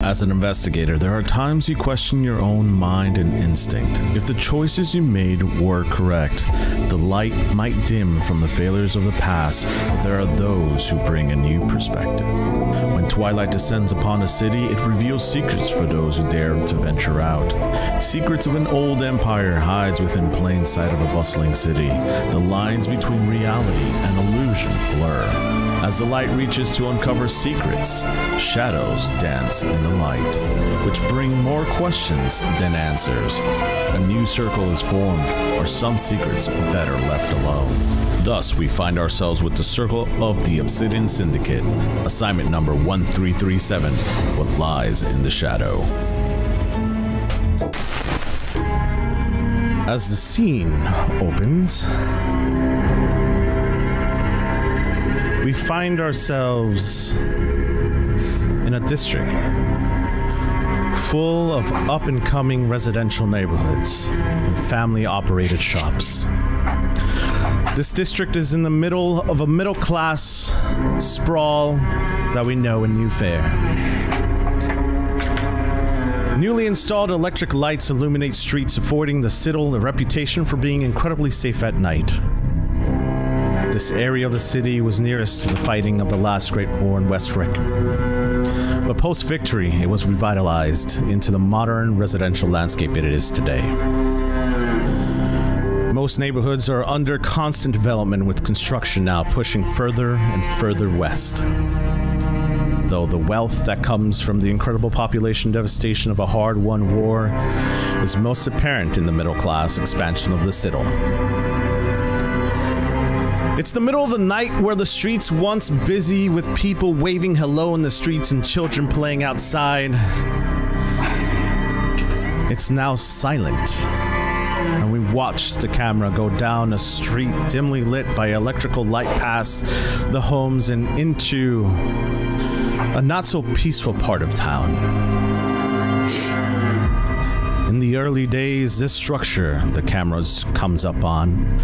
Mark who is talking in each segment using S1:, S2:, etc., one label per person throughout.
S1: As an investigator, there are times you question your own mind and instinct. If the choices you made were correct, the light might dim from the failures of the past, but there are those who bring a new perspective. When twilight descends upon a city, it reveals secrets for those who dare to venture out. Secrets of an old empire hides within plain sight of a bustling city. The lines between reality and illusion blur. As the light reaches to uncover secrets, shadows dance in the light, which bring more questions than answers. A new circle is formed, or some secrets better left alone. Thus, we find ourselves with the Circle of the Obsidian Syndicate, assignment number 1337, What Lies in the Shadow. As the scene opens, we find ourselves in a district full of up-and-coming residential neighborhoods and family-operated shops. This district is in the middle of a middle-class sprawl that we know in New Fair. Newly installed electric lights illuminate streets, affording the citadel a reputation for being incredibly safe at night. This area of the city was nearest to the fighting of the last Great War in Westfrick. But post-victory, it was revitalized into the modern residential landscape it is today. Most neighborhoods are under constant development, with construction now pushing further and further west. Though the wealth that comes from the incredible population devastation of a hard-won war is most apparent in the middle-class expansion of the citadel. It's the middle of the night where the streets, once busy with people waving hello in the streets and children playing outside, it's now silent. And we watch the camera go down a street dimly lit by electrical light past the homes and into a not so peaceful part of town. In the early days, this structure the cameras comes up on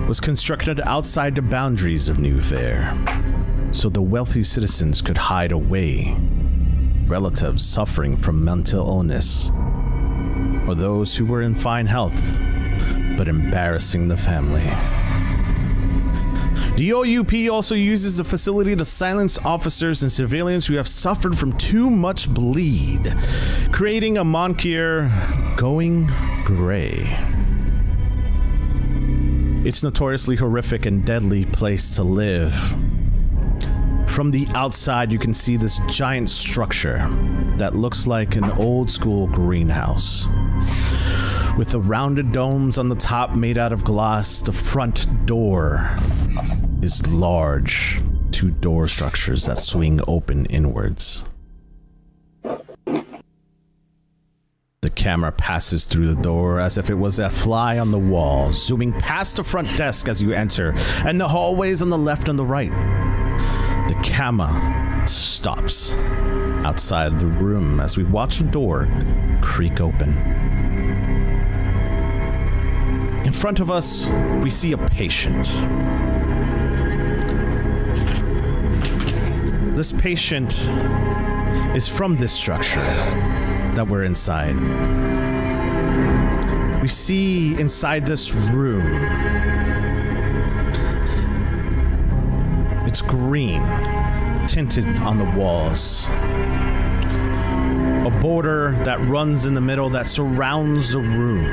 S1: was constructed outside the boundaries of New Fair, so the wealthy citizens could hide away relatives suffering from mental illness, or those who were in fine health but embarrassing the family. The OUP also uses the facility to silence officers and civilians who have suffered from too much bleed, creating a Moncur going gray. It's a notoriously horrific and deadly place to live. From the outside, you can see this giant structure that looks like an old-school greenhouse. With the rounded domes on the top made out of glass, the front door is large, two door structures that swing open inwards. The camera passes through the door as if it was a fly on the wall, zooming past the front desk as you enter, and the hallways on the left and the right. The camera stops outside the room as we watch the door creak open. In front of us, we see a patient. This patient is from this structure that we're inside. We see inside this room, it's green, tinted on the walls. A border that runs in the middle that surrounds the room.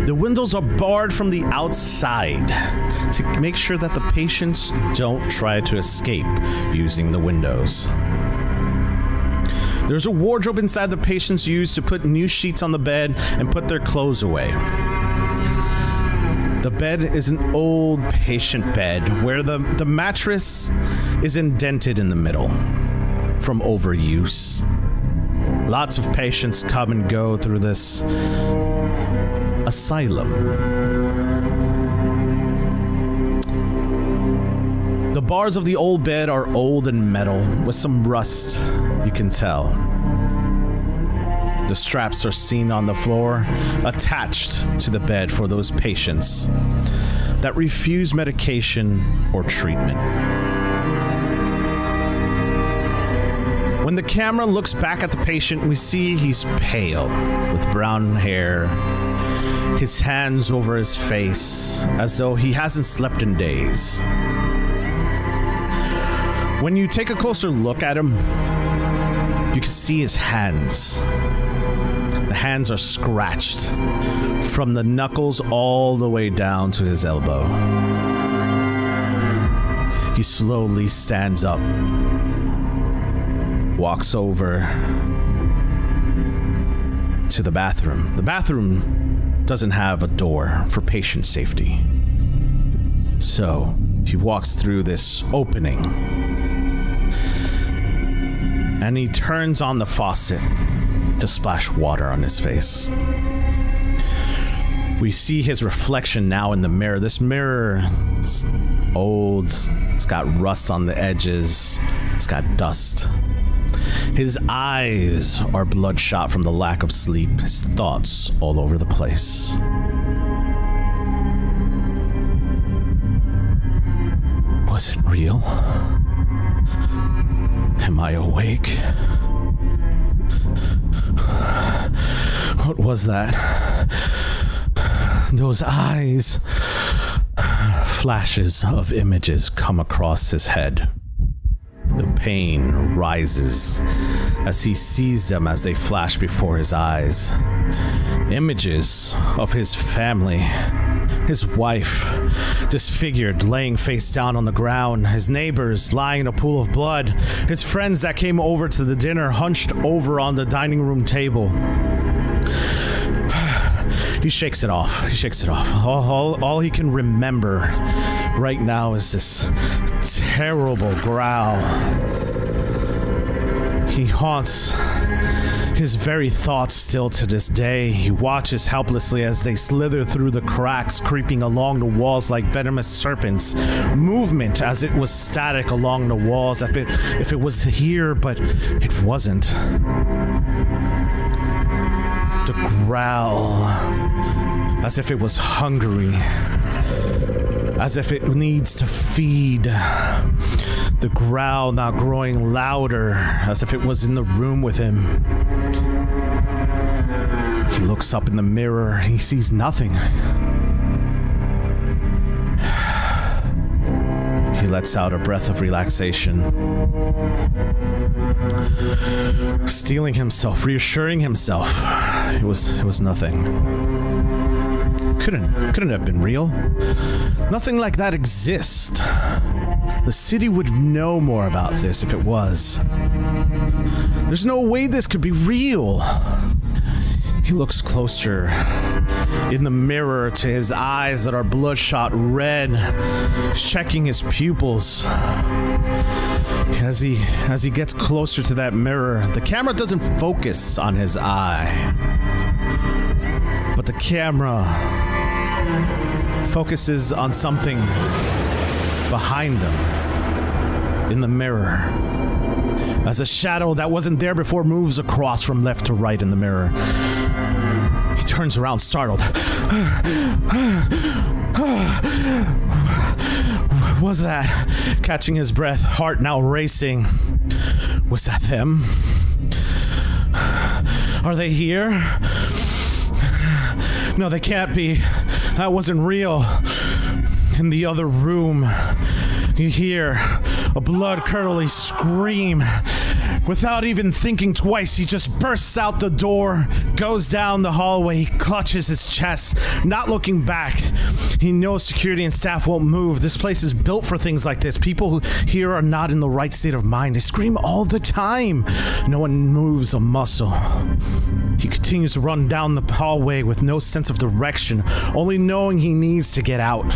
S1: The windows are barred from the outside to make sure that the patients don't try to escape using the windows. There's a wardrobe inside the patients use to put new sheets on the bed and put their clothes away. The bed is an old patient bed where the mattress is indented in the middle from overuse. Lots of patients come and go through this asylum. The bars of the old bed are old and metal with some rust, you can tell. The straps are seen on the floor, attached to the bed for those patients that refuse medication or treatment. When the camera looks back at the patient, we see he's pale, with brown hair, his hands over his face, as though he hasn't slept in days. When you take a closer look at him, you can see his hands. The hands are scratched from the knuckles all the way down to his elbow. He slowly stands up, walks over to the bathroom. The bathroom doesn't have a door for patient safety. So he walks through this opening and he turns on the faucet to splash water on his face. We see his reflection now in the mirror. This mirror is old, it's got rust on the edges, it's got dust. His eyes are bloodshot from the lack of sleep, his thoughts all over the place. Was it real? Am I awake? What was that? Those eyes. Flashes of images come across his head. The pain rises as he sees them as they flash before his eyes. Images of his family, his wife, disfigured, laying face down on the ground, his neighbors lying in a pool of blood, his friends that came over to the dinner hunched over on the dining room table. He shakes it off. He shakes it off. All he can remember right now is this terrible growl. He haunts his very thoughts still to this day. He watches helplessly as they slither through the cracks, creeping along the walls like venomous serpents. Movement as it was static along the walls, if it was here, but it wasn't. The growl, as if it was hungry, as if it needs to feed. The growl now growing louder, as if it was in the room with him. He looks up in the mirror, he sees nothing. He lets out a breath of relaxation, steeling himself, reassuring himself. It was nothing. Couldn't have been real. Nothing like that exists. The city would know more about this if it was. There's no way this could be real. He looks closer in the mirror to his eyes that are bloodshot red. He's checking his pupils. As he gets closer to that mirror, the camera doesn't focus on his eye, but the camera focuses on something behind him in the mirror, as a shadow that wasn't there before moves across from left to right in the mirror. He turns around, startled. What was that? Catching his breath, heart now racing. Was that them? Are they here? No, they can't be. That wasn't real. In the other room, you hear a blood-curdling scream. Without even thinking twice, he just bursts out the door, goes down the hallway, he clutches his chest, not looking back. He knows security and staff won't move. This place is built for things like this. People here are not in the right state of mind. They scream all the time. No one moves a muscle. He continues to run down the hallway with no sense of direction, only knowing he needs to get out.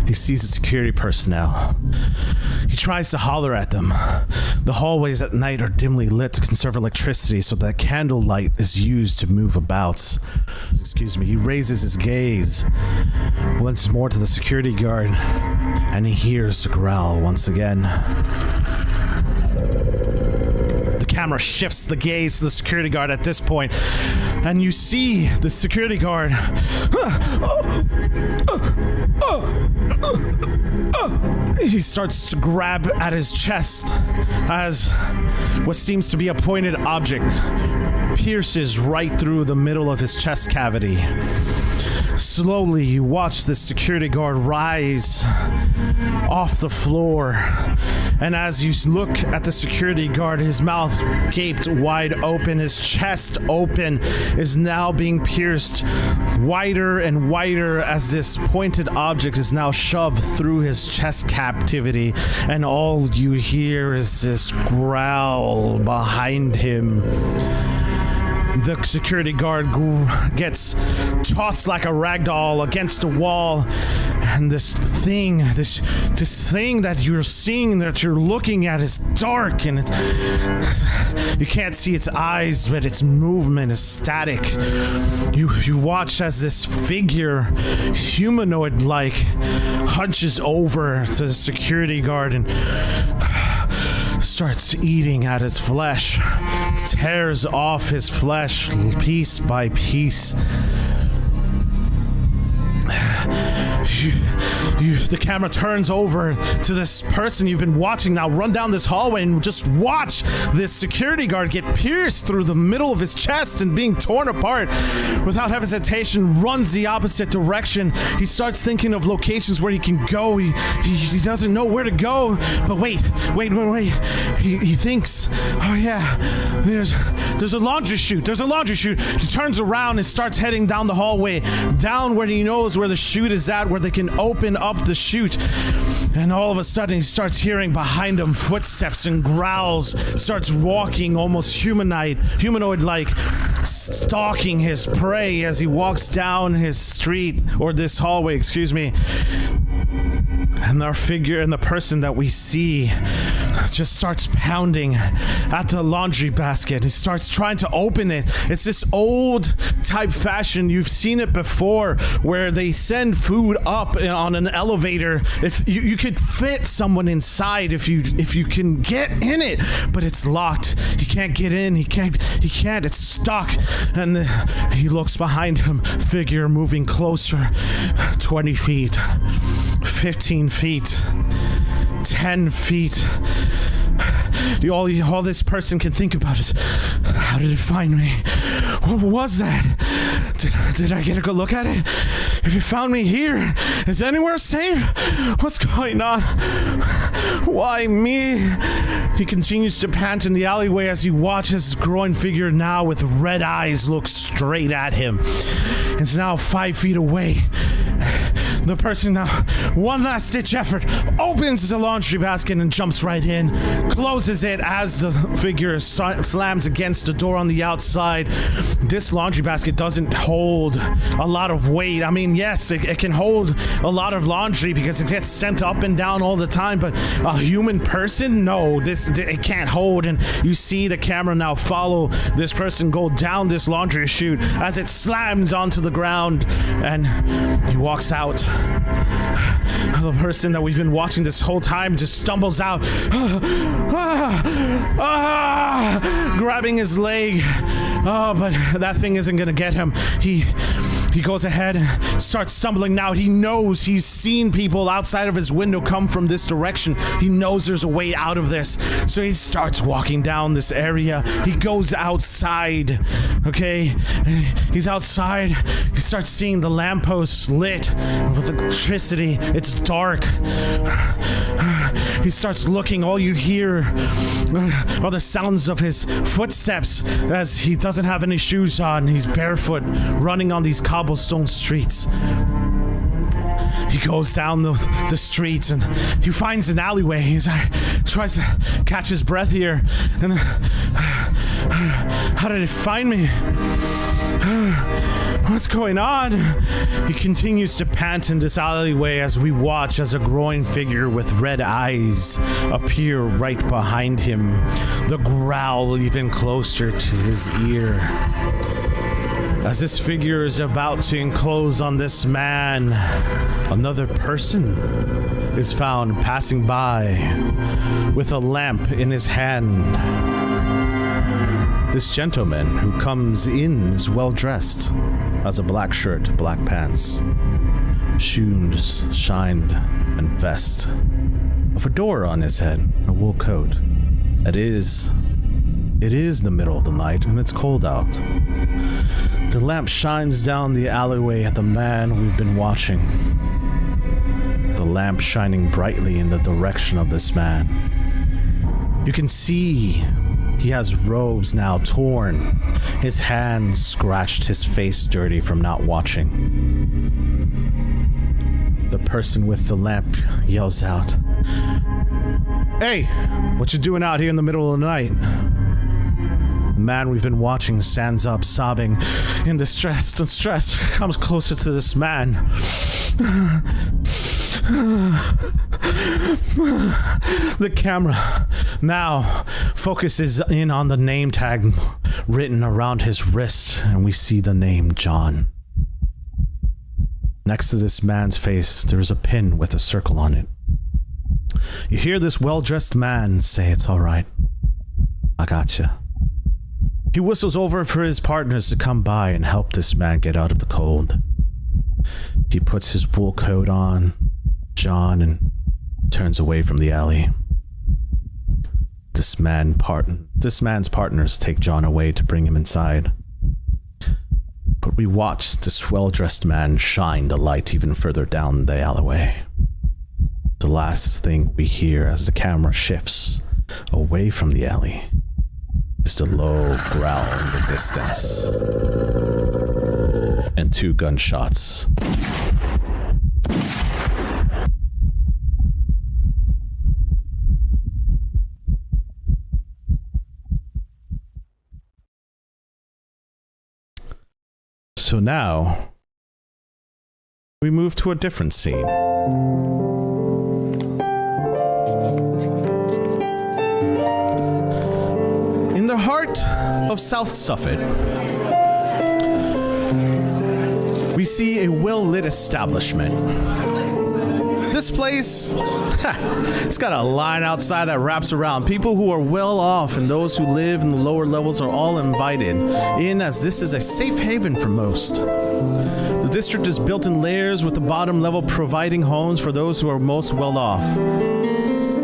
S1: He sees the security personnel. He tries to holler at them. The hallways at night are dimly lit to conserve electricity, so that candlelight is used to move about. He raises his gaze once more to the security guard, and he hears the growl once again. The camera shifts the gaze to the security guard at this point, and you see the security guard. He starts to grab at his chest as what seems to be a pointed object pierces right through the middle of his chest cavity. Slowly, you watch the security guard rise off the floor, and as you look at the security guard, his mouth gaped wide open, his chest open, is now being pierced wider and wider as this pointed object is now shoved through his chest cavity, and all you hear is this growl behind him. The security guard gets tossed like a ragdoll against the wall, and this thing that you're seeing, that you're looking at, is dark, and you can't see its eyes, but its movement is static. You watch as this figure, humanoid-like, hunches over to the security guard and starts eating at his flesh, tears off his flesh piece by piece. The camera turns over to this person you've been watching now run down this hallway, and just watch this security guard get pierced through the middle of his chest and being torn apart. Without hesitation, runs the opposite direction. He starts thinking of locations where he can go. He doesn't know where to go, but wait. He thinks, oh yeah, there's a laundry chute. He turns around and starts heading down the hallway, down where he knows where the chute is at, where they can open up the chute. And all of a sudden he starts hearing behind him footsteps and growls, starts walking almost humanoid-like, stalking his prey as he walks down his street, or this hallway, excuse me. And our figure and the person that we see just starts pounding at the laundry basket. He starts trying to open it. It's this old type fashion. You've seen it before, where they send food up on an elevator. If you could fit someone inside if you can get in it, but it's locked. He can't get in. He can't. It's stuck. And he looks behind him. Figure moving closer. 20 feet. 15 feet. 10 feet. All this person can think about is, how did it find me? What was that? Did I get a good look at it? If it found me here, is anywhere safe? What's going on? Why me? He continues to pant in the alleyway as he watches his growing figure, now with red eyes, look straight at him. It's now 5 feet away. The person now, one last ditch effort, opens the laundry basket and jumps right in, closes it as the figure slams against the door on the outside. This laundry basket doesn't hold a lot of weight. I mean, yes, it can hold a lot of laundry because it gets sent up and down all the time, but a human person, no, it can't hold. And you see the camera now follow this person go down this laundry chute as it slams onto the ground, and he walks out. The person that we've been watching this whole time just stumbles out, grabbing his leg. Oh, but that thing isn't gonna get him. He goes ahead and starts stumbling now. He knows he's seen people outside of his window come from this direction. He knows there's a way out of this. So he starts walking down this area. He goes outside, okay? He's outside. He starts seeing the lampposts lit with electricity. It's dark. He starts looking. All you hear are the sounds of his footsteps as he doesn't have any shoes on. He's barefoot, running on these cobblestone streets. He goes down the streets and he finds an alleyway. He tries to catch his breath here. And how did it find me? What's going on? He continues to pant in this alleyway as we watch as a growing figure with red eyes appear right behind him, the growl even closer to his ear. As this figure is about to enclose on this man, another person is found passing by with a lamp in his hand. This gentleman who comes in is well dressed, has a black shirt, black pants, shoes shined, and vest, a fedora on his head, a wool coat. It is the middle of the night and it's cold out. The lamp shines down the alleyway at the man we've been watching. The lamp shining brightly in the direction of this man. You can see he has robes now torn. His hands scratched, his face dirty from not watching. The person with the lamp yells out, "Hey, what you doing out here in the middle of the night?" The man we've been watching stands up, sobbing in distress and stress, comes closer to this man. The camera now focuses in on the name tag written around his wrist, and we see the name John. Next to this man's face, there is a pin with a circle on it. You hear this well-dressed man say, "It's all right. I gotcha." He whistles over for his partners to come by and help this man get out of the cold. He puts his wool coat on John and turns away from the alley. This man's partners take John away to bring him inside. But we watch this well-dressed man shine the light even further down the alleyway. The last thing we hear as the camera shifts away from the alley is the low growl in the distance. And 2 gunshots. So now, we move to a different scene. In the heart of South Suffolk, we see a well-lit establishment. This place, it's got a line outside that wraps around. People who are well off and those who live in the lower levels are all invited in, as this is a safe haven for most. The district is built in layers, with the bottom level providing homes for those who are most well off.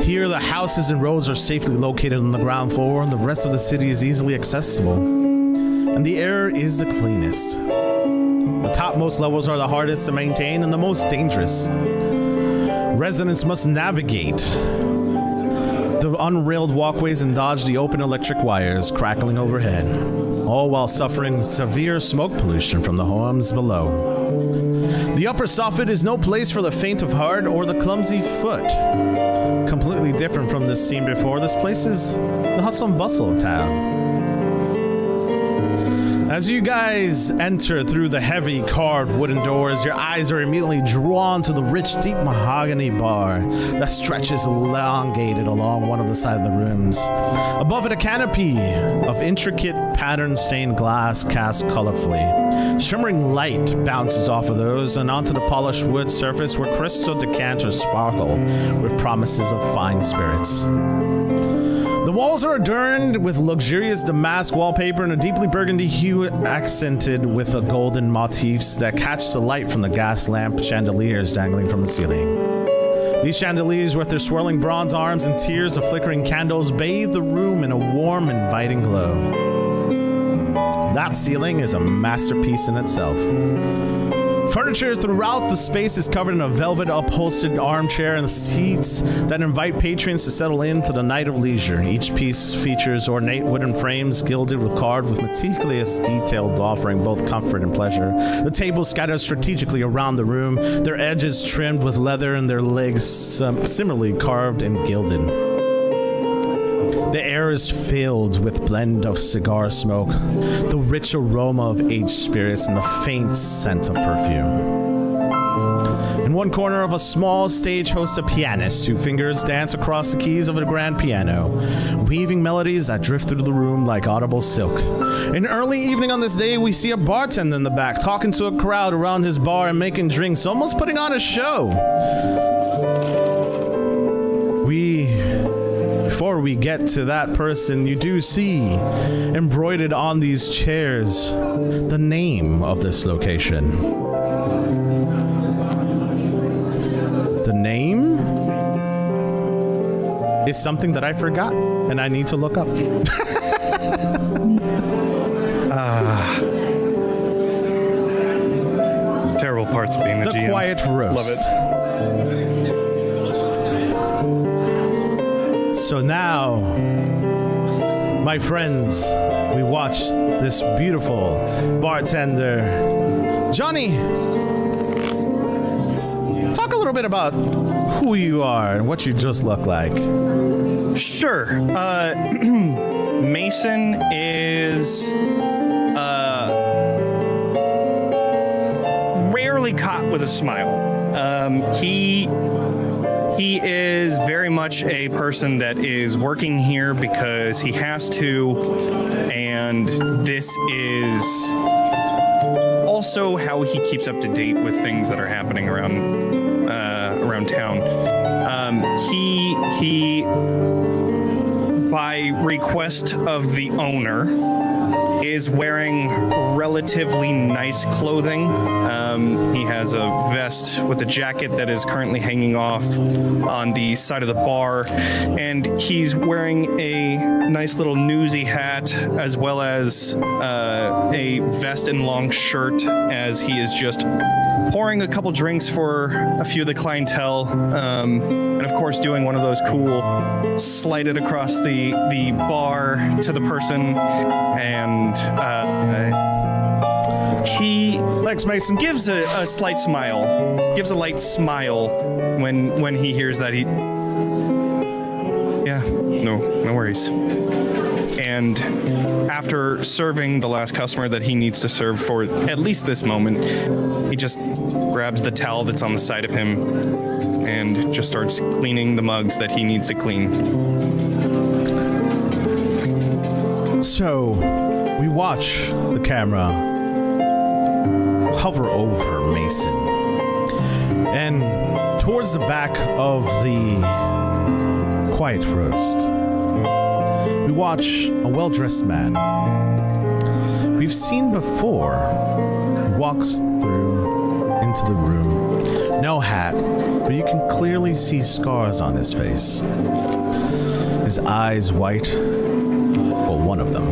S1: Here, the houses and roads are safely located on the ground floor, and the rest of the city is easily accessible. And the air is the cleanest. The topmost levels are the hardest to maintain and the most dangerous. Residents must navigate the unrailed walkways and dodge the open electric wires crackling overhead, all while suffering severe smoke pollution from the homes below. The upper Suffolk is no place for the faint of heart or the clumsy foot. Completely different from this scene before, this place is the hustle and bustle of town. As you guys enter through the heavy carved wooden doors, your eyes are immediately drawn to the rich, deep mahogany bar that stretches elongated along one of the sides of the rooms. Above it, a canopy of intricate pattern-stained glass cast colorfully. Shimmering light bounces off of those and onto the polished wood surface where crystal decanters sparkle with promises of fine spirits. The walls are adorned with luxurious damask wallpaper and a deeply burgundy hue accented with a golden motifs that catch the light from the gas lamp chandeliers dangling from the ceiling. These chandeliers, with their swirling bronze arms and tiers of flickering candles, bathe the room in a warm, inviting glow. That ceiling is a masterpiece in itself. Furniture throughout the space is covered in a velvet upholstered armchair and seats that invite patrons to settle in to the night of leisure. Each piece features ornate wooden frames gilded with carved with meticulous detail, offering both comfort and pleasure. The tables scattered strategically around the room, their edges trimmed with leather and their legs similarly carved and gilded. The air is filled with blend of cigar smoke, the rich aroma of aged spirits, and the faint scent of perfume. In one corner of a small stage hosts a pianist whose fingers dance across the keys of a grand piano, weaving melodies that drift through the room like audible silk. In early evening on this day, we see a bartender in the back talking to a crowd around his bar and making drinks, almost putting on a show. We before we get to that person, you do see embroidered on these chairs the name of this location. The name is something that I forgot and I need to look up.
S2: Terrible parts of being the GM.
S1: The Quiet Roast.
S2: Love it.
S1: So now, my friends, we watch this beautiful bartender, Johnny. Talk a little bit about who you are and what you just look like.
S2: Sure. Mason is rarely caught with a smile. He is very much a person that is working here because he has to, and this is also how he keeps up to date with things that are happening around town. He by request of the owner is wearing relatively nice clothing. He has a vest with a jacket that is currently hanging off on the side of the bar, and he's wearing a nice little newsy hat as well as a vest and long shirt as he is just pouring a couple drinks for a few of the clientele, and of course doing one of those cool slide it across the bar to the person, and he
S1: Thanks, Mason.
S2: gives a slight smile, gives a light smile when he hears that. No worries. And after serving the last customer that he needs to serve for at least this moment, he just grabs the towel that's on the side of him and just starts cleaning the mugs that he needs to clean.
S1: So, we watch the camera hover over Mason. And towards the back of the Quiet Roast, we watch a well-dressed man we've seen before. He walks through into the room. No hat, but you can clearly see scars on his face. His eyes white. Well, one of them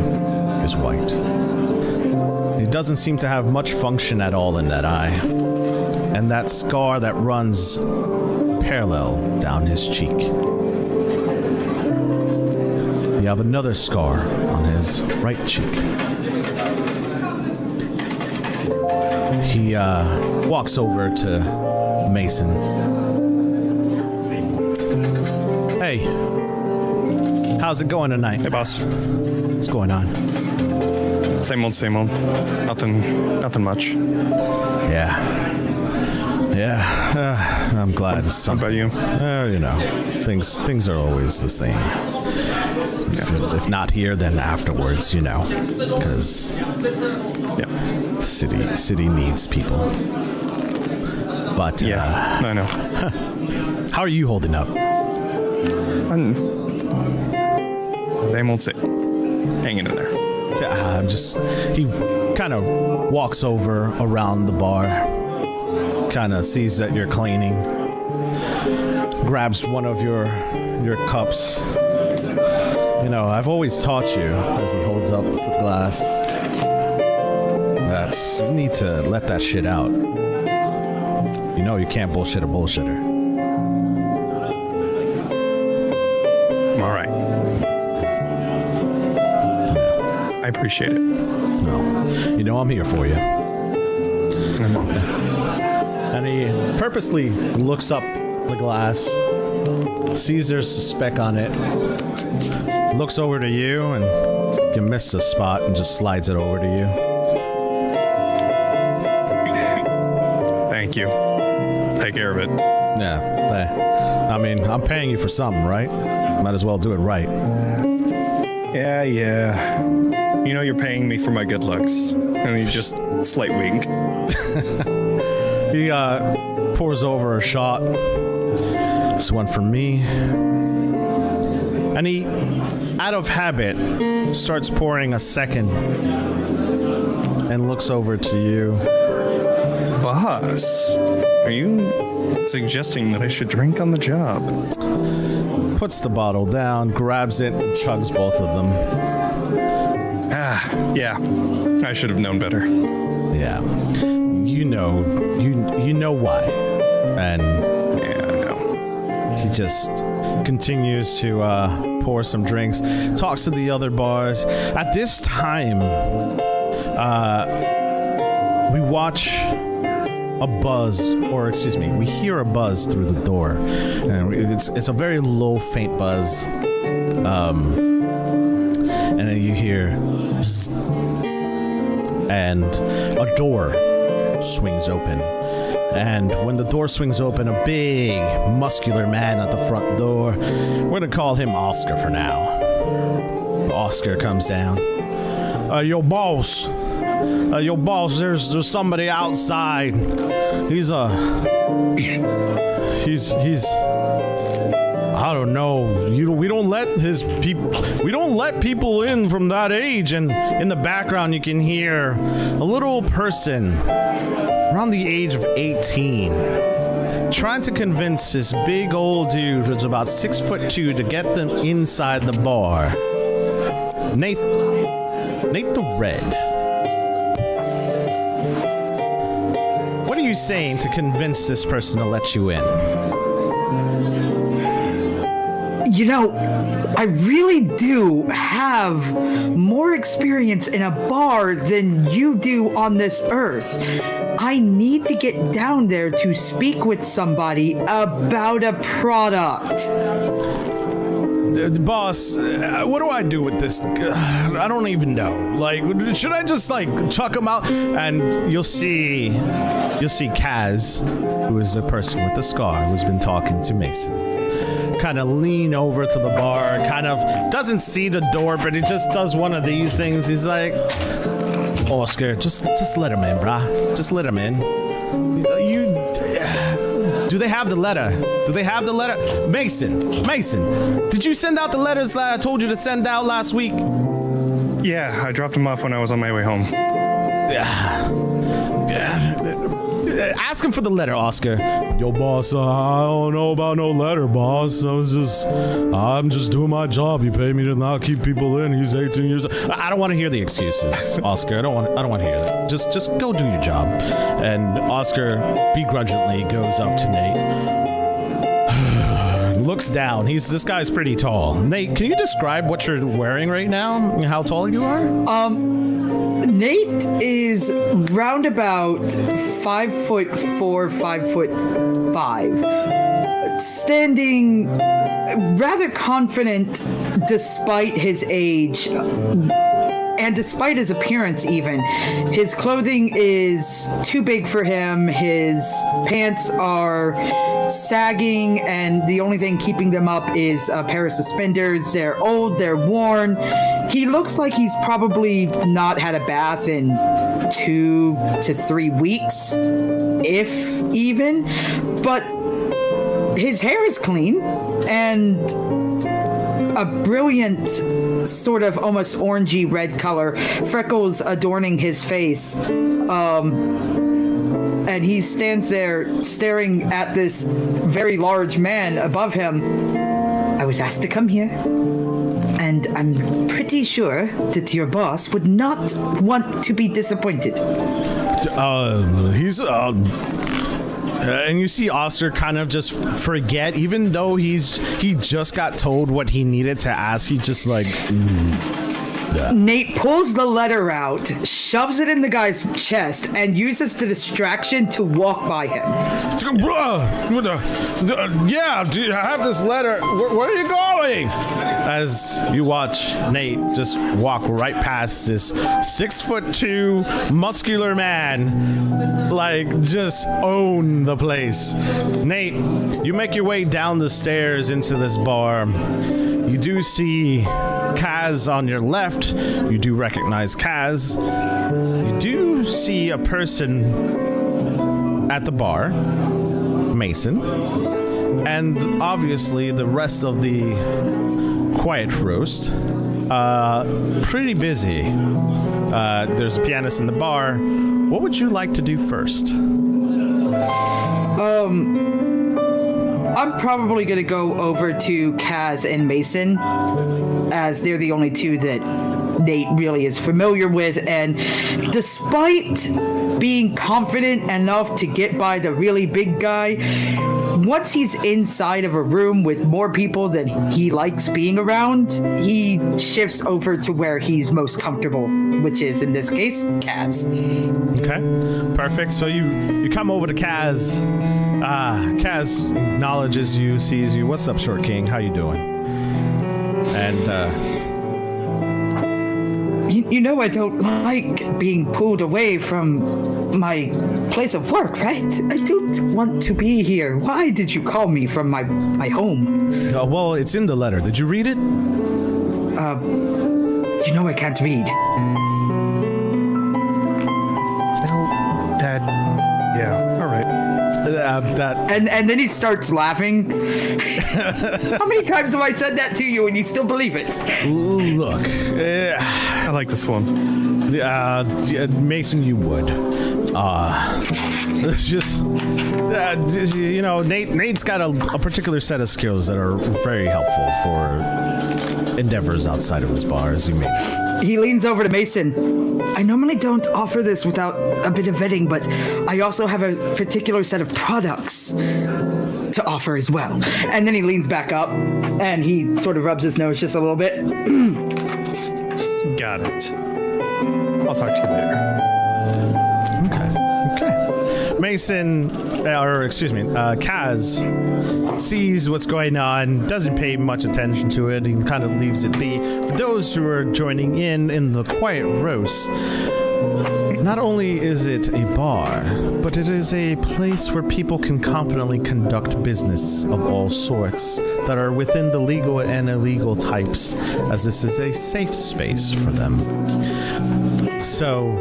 S1: is white. He doesn't seem to have much function at all in that eye. And that scar that runs parallel down his cheek. You have another scar on his right cheek. He walks over to Mason. Hey, how's it going tonight?
S2: Hey, boss.
S1: What's going on?
S2: Same old. Nothing much.
S1: Yeah, I'm glad.
S2: How about you?
S1: Things are always the same. If not here, then afterwards, because city needs people. But
S2: yeah, I know.
S1: How are you holding up?
S2: Same old, hanging in there.
S1: He kind of walks over around the bar, kind of sees that you're cleaning, grabs one of your cups. I've always taught you, as he holds up the glass, that you need to let that shit out. You can't bullshit a bullshitter.
S2: All right. I appreciate it.
S1: No, I'm here for you. And he purposely looks up the glass, sees there's a speck on it, looks over to you, and you miss the spot and just slides it over to you.
S2: Thank you. Take care of it.
S1: Yeah. I'm paying you for something, right? Might as well do it right.
S2: Yeah. You're paying me for my good looks. And he just slight wink.
S1: He pours over a shot. This one for me. And he, out of habit, starts pouring a second and looks over to you.
S2: Boss, are you suggesting that I should drink on the job?
S1: Puts the bottle down, grabs it, and chugs both of them.
S2: Yeah, I should have known better.
S1: Yeah, you know why, and
S2: Yeah, I know.
S1: he just continues to pour some drinks, talks to the other bars. At this time, we watch a buzz, or excuse me, we hear a buzz through the door, and it's a very low, faint buzz. And then you hear, bzz, and a door swings open. And when the door swings open, a big, muscular man at the front door. We're gonna call him Oscar for now. Oscar comes down. Yo, boss, there's somebody outside. He's I don't know. We don't let people in from that age. And in the background, you can hear a little person around the age of 18 trying to convince this big old dude who's about 6'2" to get them inside the bar. Nate the Red. What are you saying to convince this person to let you in?
S3: You know, I really do have more experience in a bar than you do on this earth. I need to get down there to speak with somebody about a product.
S1: Boss, what do I do with this? I don't even know. Like, should I just chuck him out? And you'll see Kaz, who is the person with the scar who's been talking to Mason, kind of lean over to the bar, kind of doesn't see the door, but he just does one of these things. He's like, Oscar, just let him in, brah. Just let him in. Do they have the letter? Mason, did you send out the letters that I told you to send out last week?
S2: Yeah, I dropped him off when I was on my way home.
S1: Ask him for the letter, Oscar. Yo, boss, I don't know about no letter, boss. I'm just doing my job. You pay me to not keep people in. He's 18 years old. I don't want to hear the excuses, Oscar. I don't want to hear that. Just go do your job. And Oscar begrudgingly goes up to Nate. Looks down. This guy's pretty tall. Nate, can you describe what you're wearing right now? How tall you are?
S3: Nate is round about 5'4", 5'5", standing rather confident despite his age. And despite his appearance even, his clothing is too big for him. His pants are sagging, and the only thing keeping them up is a pair of suspenders. They're old, they're worn. He looks like he's probably not had a bath in 2 to 3 weeks, if even. But his hair is clean, and a brilliant sort of almost orangey red color, freckles adorning his face. And he stands there staring at this very large man above him. I was asked to come here, and I'm pretty sure that your boss would not want to be disappointed.
S1: And you see Oscar kind of just forget, even though he just got told what he needed to ask. He just
S3: Nate pulls the letter out, shoves it in the guy's chest, and uses the distraction to walk by him.
S1: Yeah, I have this letter. Where are you going? As you watch Nate just walk right past this 6'2" muscular man, just own the place. Nate, you make your way down the stairs into this bar. You do see Kaz on your left. You do recognize Kaz. You do see a person at the bar, Mason, and obviously the rest of the quiet roast. Pretty busy. There's a pianist in the bar. What would you like to do first?
S3: I'm probably going to go over to Kaz and Mason, as they're the only two that Nate really is familiar with. And despite being confident enough to get by the really big guy, once he's inside of a room with more people that he likes being around, he shifts over to where he's most comfortable, which is, in this case, Kaz.
S1: Okay, perfect. So you come over to Kaz. Kaz acknowledges you, sees you. What's up, Short King? How you doing? And
S3: you know I don't like being pulled away from my place of work, right? I don't want to be here. Why did you call me from my home?
S1: well, it's in the letter. Did you read it?
S3: You know I can't read.
S2: Dad. Yeah. All right.
S1: That
S3: And then he starts laughing. How many times have I said that to you and you still believe it?
S1: look.
S2: I like this one.
S1: Mason, you would. It's just, Nate's got a particular set of skills that are very helpful for endeavors outside of this bar, as you may know.
S3: He leans over to Mason. I normally don't offer this without a bit of vetting, but I also have a particular set of products to offer as well. And then he leans back up and he sort of rubs his nose just a little bit.
S2: Got it. I'll talk to you later.
S1: Okay. Mason, Kaz sees what's going on, doesn't pay much attention to it, he kind of leaves it be. For those who are joining in the quiet roast, not only is it a bar, but it is a place where people can confidently conduct business of all sorts that are within the legal and illegal types, as this is a safe space for them. So,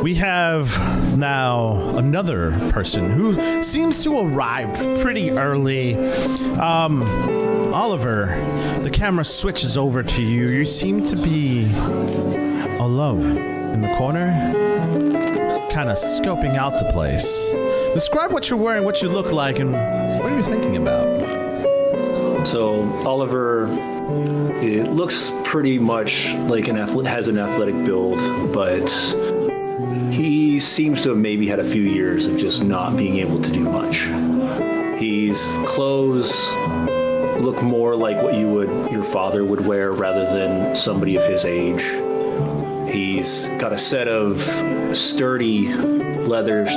S1: we have now another person who seems to arrive pretty early. Oliver, the camera switches over to you. You seem to be alone in the corner, kind of scoping out the place. Describe what you're wearing, what you look like, and what are you thinking about?
S4: So Oliver, it looks pretty much like has an athletic build, but he seems to have maybe had a few years of just not being able to do much. His clothes look more like what your father would wear rather than somebody of his age. He's got a set of sturdy leather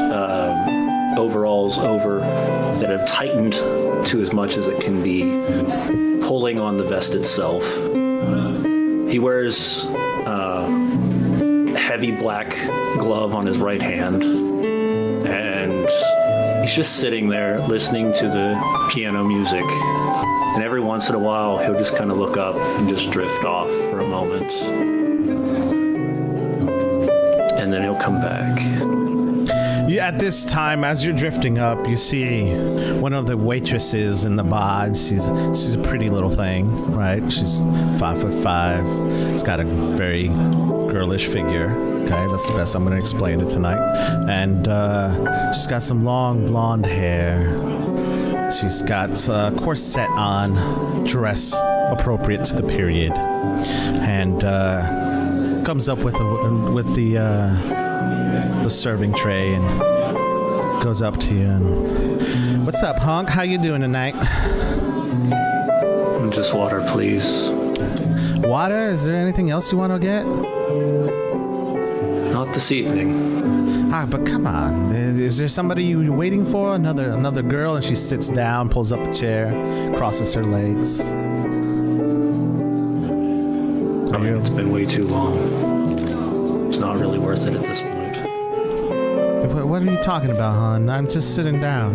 S4: overalls over that have tightened to as much as it can be, pulling on the vest itself. He wears heavy black glove on his right hand, and he's just sitting there listening to the piano music, and every once in a while he'll just kind of look up and just drift off for a moment, and then he'll come back.
S1: At this time, as you're drifting up, you see one of the waitresses in the bar. She's a pretty little thing, right? She's 5'5". It's got a very girlish figure. Okay, that's the best I'm going to explain it tonight. And she's got some long blonde hair. She's got a corset on, dress appropriate to the period, and comes up with the serving tray and goes up to you and, what's up, hunk? How you doing tonight?
S4: Just water, please.
S1: Water? Is there anything else you want to get?
S4: Not this evening.
S1: But come on. Is there somebody you're waiting for? Another girl? And she sits down, pulls up a chair, crosses her legs.
S4: I mean, it's been way too long. It's not really worth it at this point.
S1: What are you talking about, hon? I'm just sitting down.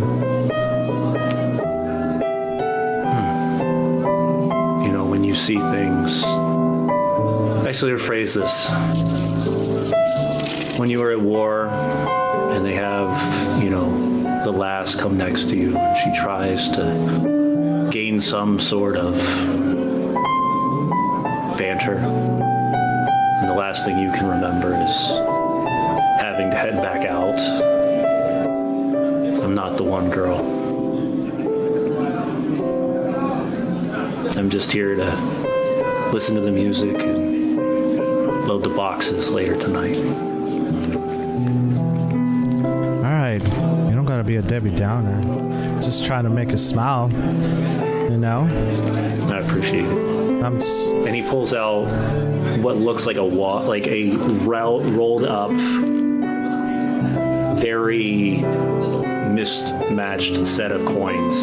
S4: You know, when you see things... Actually, rephrase this. When you are at war and they have, the lass come next to you and she tries to gain some sort of banter. And the last thing you can remember is having to head back out. I'm not the one, girl. I'm just here to listen to the music and load the boxes later tonight.
S5: All right, you don't gotta be a Debbie Downer. Just trying to make us smile, you know?
S4: I appreciate it. And he pulls out what looks like a rolled up, very mismatched set of coins,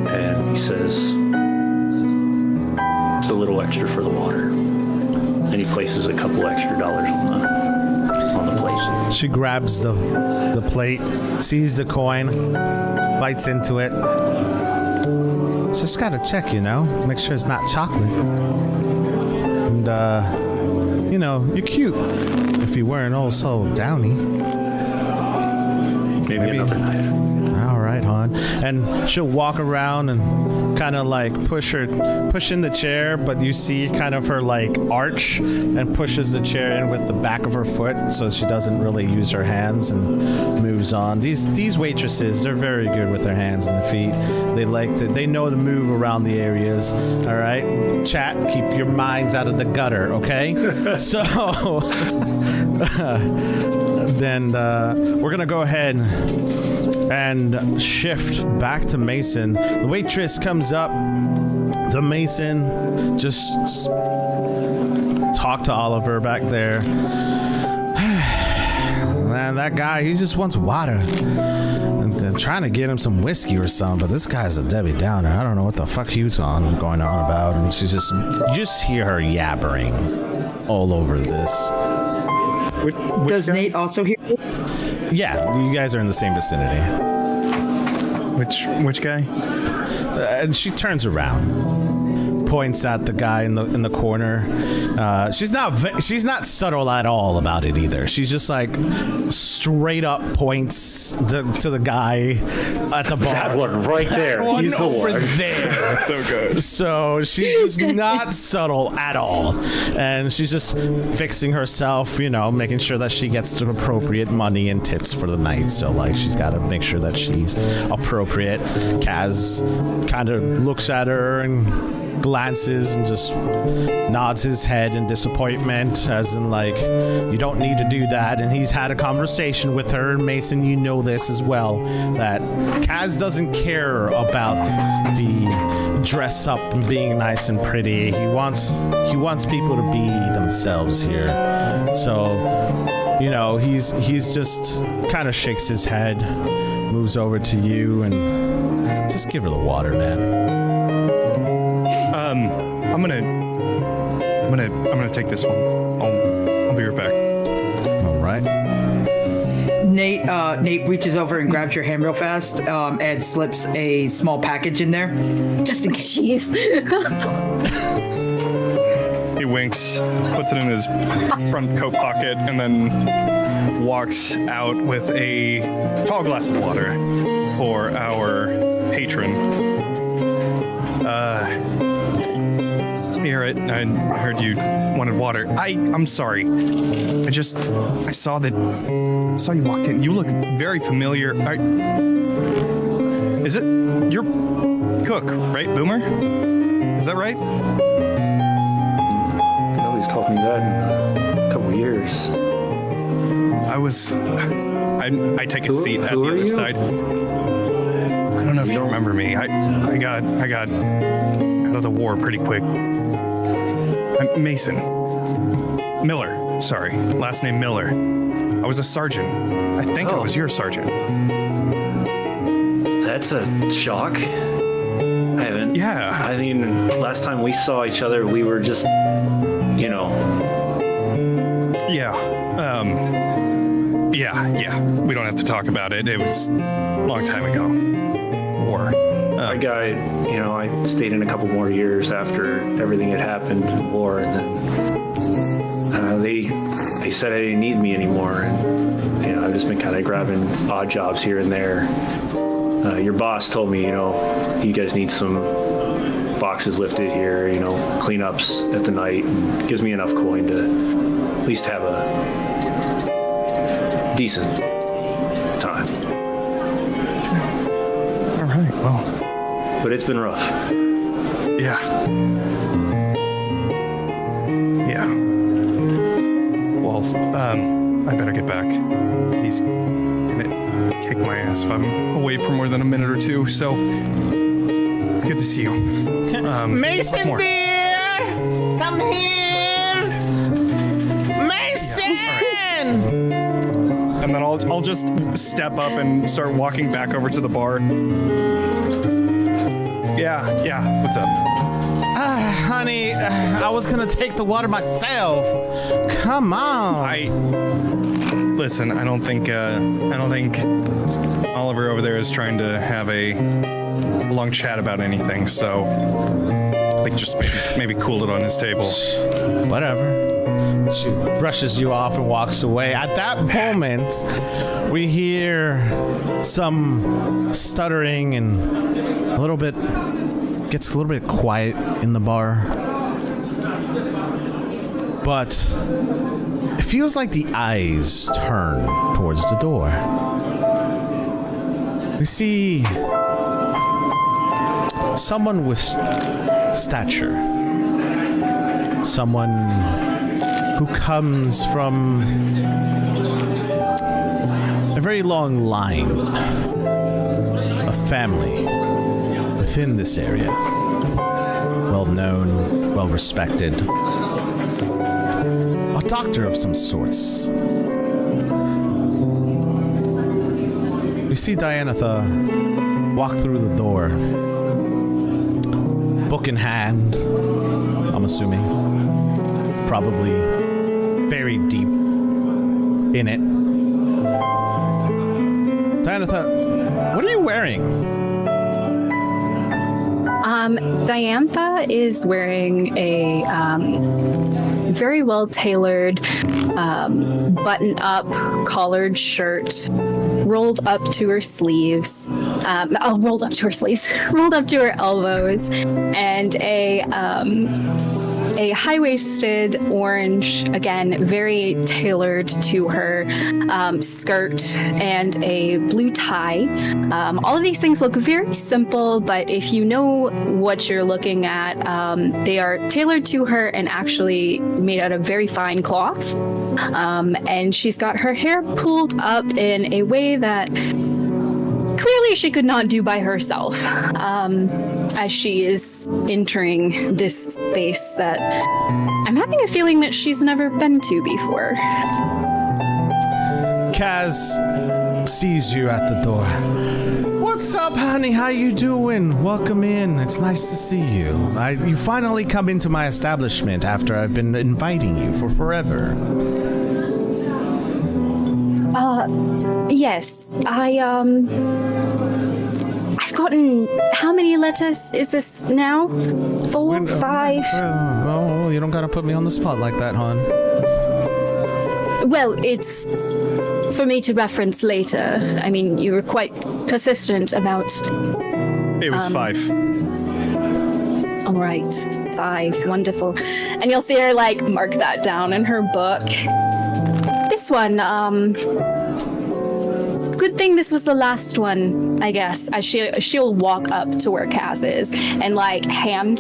S4: and he says, "It's a little extra for the water." And he places a couple extra dollars on the plate.
S5: She grabs the plate, sees the coin, bites into it. Just gotta check, you know, make sure it's not chocolate. And, you know, you're cute if you weren't all so downy.
S4: Maybe another night.
S5: All right, hon. And she'll walk around and kind of like push in the chair, but you see kind of her like arch and pushes the chair in with the back of her foot so she doesn't really use her hands and moves on. These waitresses, they're very good with their hands and their feet. They know to move around the areas. All right, chat, keep your minds out of the gutter, okay? So then we're gonna go ahead and shift back to Mason. The waitress comes up. The Mason just talk to Oliver back there. Man, that guy, he just wants water. And I'm trying to get him some whiskey or something, but this guy's a Debbie Downer. I don't know what the fuck he was going on about. And she's just hear her yabbering all over this.
S3: Does
S2: guy?
S3: Nate also hear you?
S5: Yeah, you guys are in the same vicinity.
S2: Which guy?
S5: And she turns around, points at the guy in the corner. She's not subtle at all about it either. She's just like straight up points to the guy at the bar.
S4: That one right there.
S5: One
S4: He's the
S5: over
S4: one.
S5: there.
S2: That's so good.
S5: So she's not subtle at all. And she's just fixing herself, you know, making sure that she gets the appropriate money and tips for the night. So, like, she's got to make sure that she's appropriate. Kaz kind of looks at her and glances and just nods his head in disappointment, as in, like, you don't need to do that. And he's had a conversation with her. Mason, you know this as well, that Kaz doesn't care about the dress up and being nice and pretty. He wants people to be themselves here. So, you know, he's just kind of shakes his head, moves over to you, and just give her the water, man.
S2: I'm gonna take this one. I'll be right back.
S5: All right.
S3: Nate reaches over and grabs your hand real fast and slips a small package in there, just in case.
S6: Jeez.
S2: He winks, puts it in his front coat pocket, and then walks out with a tall glass of water for our patron. Here, I heard you wanted water. I'm sorry. I saw you walked in. You look very familiar. Is it your cook, right, Boomer? Is that right?
S4: Nobody's taught me that in a couple years.
S2: I take a seat at the other side. I don't know if you remember me. I got out of the war pretty quick. I'm Mason. Miller. Sorry. Last name Miller. I was a sergeant. I think I was your sergeant.
S4: That's a shock. I haven't.
S2: Yeah.
S4: I mean, last time we saw each other, we were just, you know.
S2: Yeah. Yeah. We don't have to talk about it. It was a long time ago. War.
S4: I stayed in a couple more years after everything had happened in the war, and then they said they didn't need me anymore, and I've just been kind of grabbing odd jobs here and there. Your boss told me, you guys need some boxes lifted here, cleanups at the night, and gives me enough coin to at least have a decent time.
S2: All right, well.
S4: But it's been rough.
S2: Yeah. Yeah. Well, I better get back. He's gonna kick my ass if I'm away for more than a minute or two, so it's good to see you.
S5: Mason, dear! Come here! Mason!
S2: And then I'll just step up and start walking back over to the bar. Yeah, what's up?
S5: Honey, I was gonna take the water myself. Come on.
S2: Listen, I don't think Oliver over there is trying to have a long chat about anything, so like just maybe cool it on his table.
S5: Whatever. She brushes you off and walks away. At that moment, we hear some stuttering and gets a little bit quiet in the bar. But it feels like the eyes turn towards the door. We see someone with stature. Someone who comes from a very long line of family within this area. Well known, well respected. A doctor of some sorts. We see Dianatha walk through the door, book in hand, I'm assuming. Probably buried deep in it. Dianatha, what are you wearing?
S6: Diantha is wearing a very well tailored button-up collared shirt, rolled up to her sleeves, rolled up to her elbows, and a high-waisted orange, again, very tailored to her skirt, and a blue tie. All of these things look very simple, but if you know what you're looking at, they are tailored to her and actually made out of very fine cloth. And she's got her hair pulled up in a way that clearly she could not do by herself, as she is entering this space that I'm having a feeling that she's never been to before.
S5: Kaz sees you at the door. What's up, honey? How you doing? Welcome in. It's nice to see you. You finally come into my establishment after I've been inviting you for forever.
S6: Yes, I've gotten, how many letters is this now? 4, 5?
S5: Oh, you don't gotta put me on the spot like that, hon.
S6: Well, it's for me to reference later. I mean, you were quite persistent about...
S2: It was 5.
S6: All right, 5, wonderful. And you'll see her, mark that down in her book. This one, good thing this was the last one, I guess, as she'll walk up to where Kaz is and hand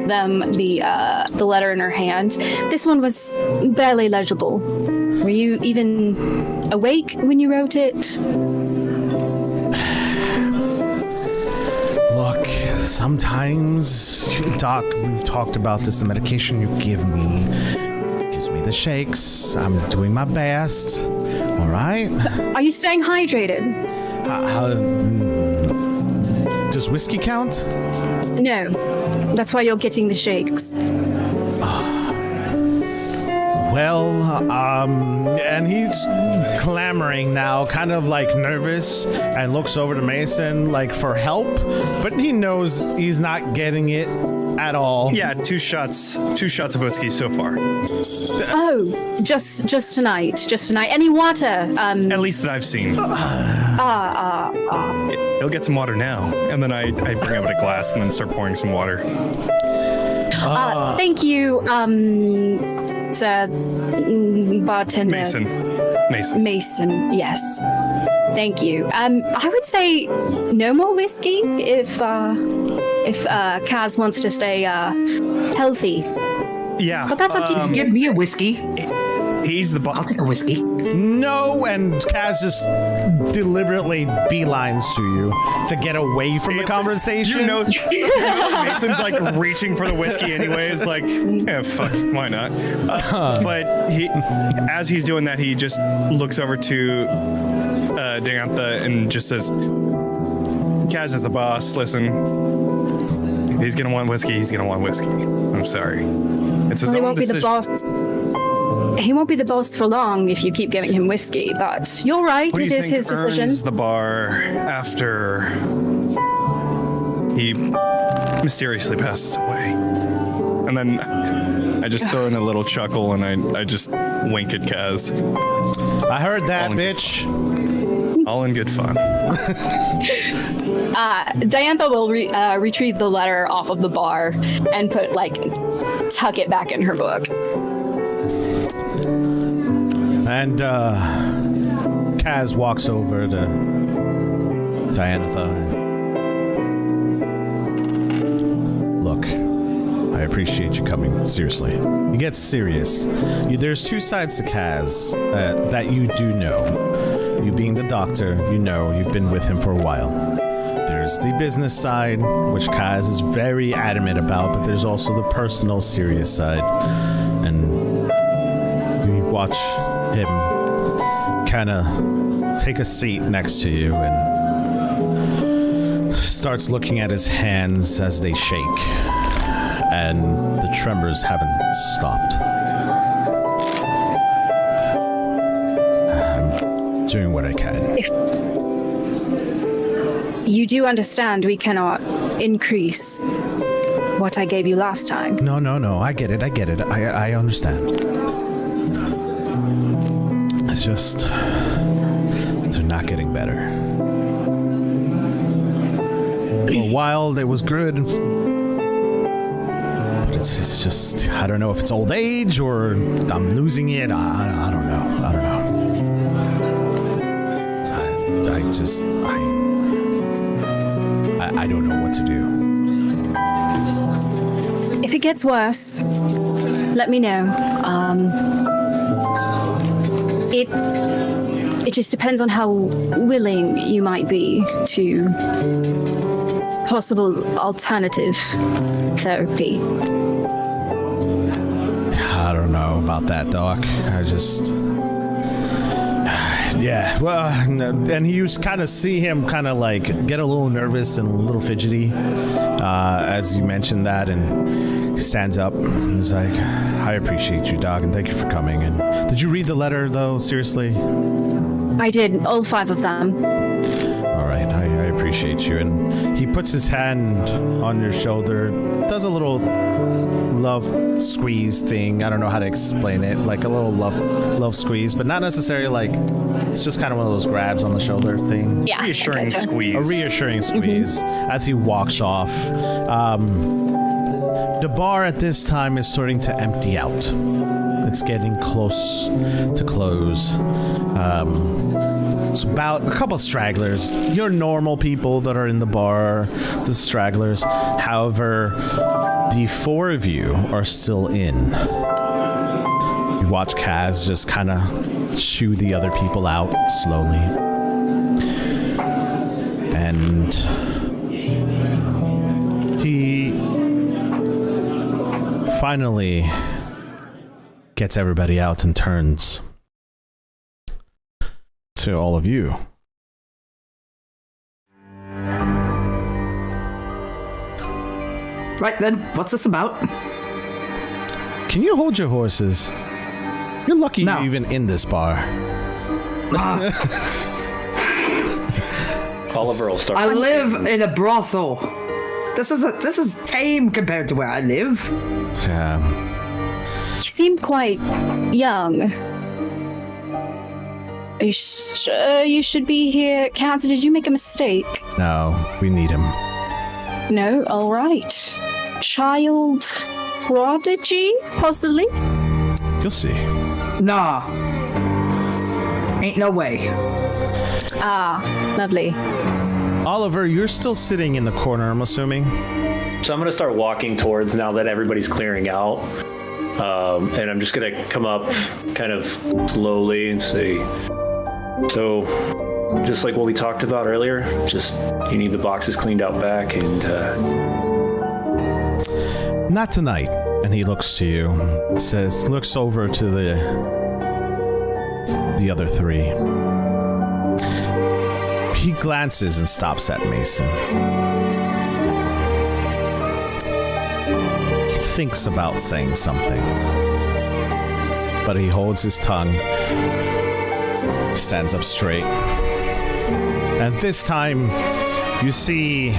S6: them the letter in her hand. This one was barely legible. Were you even awake when you wrote it?
S5: Look, sometimes, Doc, we've talked about this, the medication you give me gives me the shakes. I'm doing my best. All right?
S6: Are you staying hydrated?
S5: Does whiskey count?
S6: No. That's why you're getting the shakes.
S5: Well, and he's clamoring now, kind of nervous, and looks over to Mason for help, but he knows he's not getting it at all?
S2: Yeah, two shots of whiskey so far.
S6: Oh, just tonight. Any water?
S2: At least that I've seen. He'll get some water now. And then I bring out a glass and then start pouring some water.
S6: Thank you, sir, bartender. Mason, yes. Thank you. I would say no more whiskey if Kaz wants to stay healthy.
S2: Yeah.
S6: But that's up to you.
S3: Give me a whiskey.
S2: He's the boss.
S3: I'll take a whiskey.
S5: No, and Kaz just deliberately beelines to you to get away from the conversation.
S2: You know Mason's like reaching for the whiskey anyways, like, yeah, fuck, why not? But as he's doing that, he just looks over to Diantha and just says, Kaz is the boss, listen. If he's gonna want whiskey, he's gonna want whiskey. I'm sorry. It's his own decision.
S6: He won't be the boss for long if you keep giving him whiskey, but you're right, it is his decision.
S2: The bar after he mysteriously passes away. And then I just throw in a little chuckle and I just wink at Kaz.
S5: I heard that, bitch.
S2: All in good fun.
S6: Diantha will retrieve the letter off of the bar and tuck it back in her book.
S5: And Kaz walks over to Diantha. Look, I appreciate you coming. Seriously. He gets serious. There's two sides to Kaz that you do know. You being the doctor, you've been with him for a while. There's the business side, which Kaz is very adamant about, but there's also the personal, serious side. And you watch him kind of take a seat next to you and starts looking at his hands as they shake, and the tremors haven't stopped. I'm doing what I can.
S6: You do understand we cannot increase what I gave you last time.
S5: No, I get it. I understand. It's just they're not getting better. For a while, it was good, but it's just I don't know if it's old age or I'm losing it. I don't know. I don't know what to do.
S6: If it gets worse, let me know. It just depends on how willing you might be to possible alternative therapy.
S5: I don't know about that, Doc. Yeah, well, and you kind of see him kind of like get a little nervous and a little fidgety as you mentioned that, and he stands up and he's like, I appreciate you, Doc, and thank you for coming. And did you read the letter, though? Seriously?
S6: I did, all 5 of them.
S5: All right, I appreciate you. And he puts his hand on your shoulder, does a little love squeeze thing. I don't know how to explain it, like a little love squeeze, but not necessarily like, it's just kind of one of those grabs on the shoulder thing.
S6: Yeah.
S2: Reassuring squeeze.
S5: A reassuring squeeze as he walks off. The bar at this time is starting to empty out. It's getting close to close. It's about a couple stragglers. Your normal people that are in the bar, the stragglers. However, the 4 of you are still in. You watch Kaz just kind of shoo the other people out slowly. And he finally gets everybody out and turns to all of you.
S3: Right then, what's this about?
S5: Can you hold your horses? You're lucky
S3: No.
S5: you're even in this bar.
S4: Oliver will start.
S3: I live in a brothel. This is tame compared to where I live.
S5: Yeah.
S6: You seem quite young. Are you sure you should be here? Kaz, did you make a mistake?
S5: No, we need him.
S6: No? All right. Child prodigy, possibly?
S5: You'll see.
S3: Nah. Ain't no way.
S6: Ah, lovely.
S5: Oliver, you're still sitting in the corner, I'm assuming?
S4: So I'm going to start walking towards now that everybody's clearing out. And I'm just going to come up kind of slowly and say, so just like what we talked about earlier, just you need the boxes cleaned out back and...
S5: Not tonight. And he looks to you, looks over to the other three. He glances and stops at Mason. He thinks about saying something, but he holds his tongue, stands up straight, and this time you see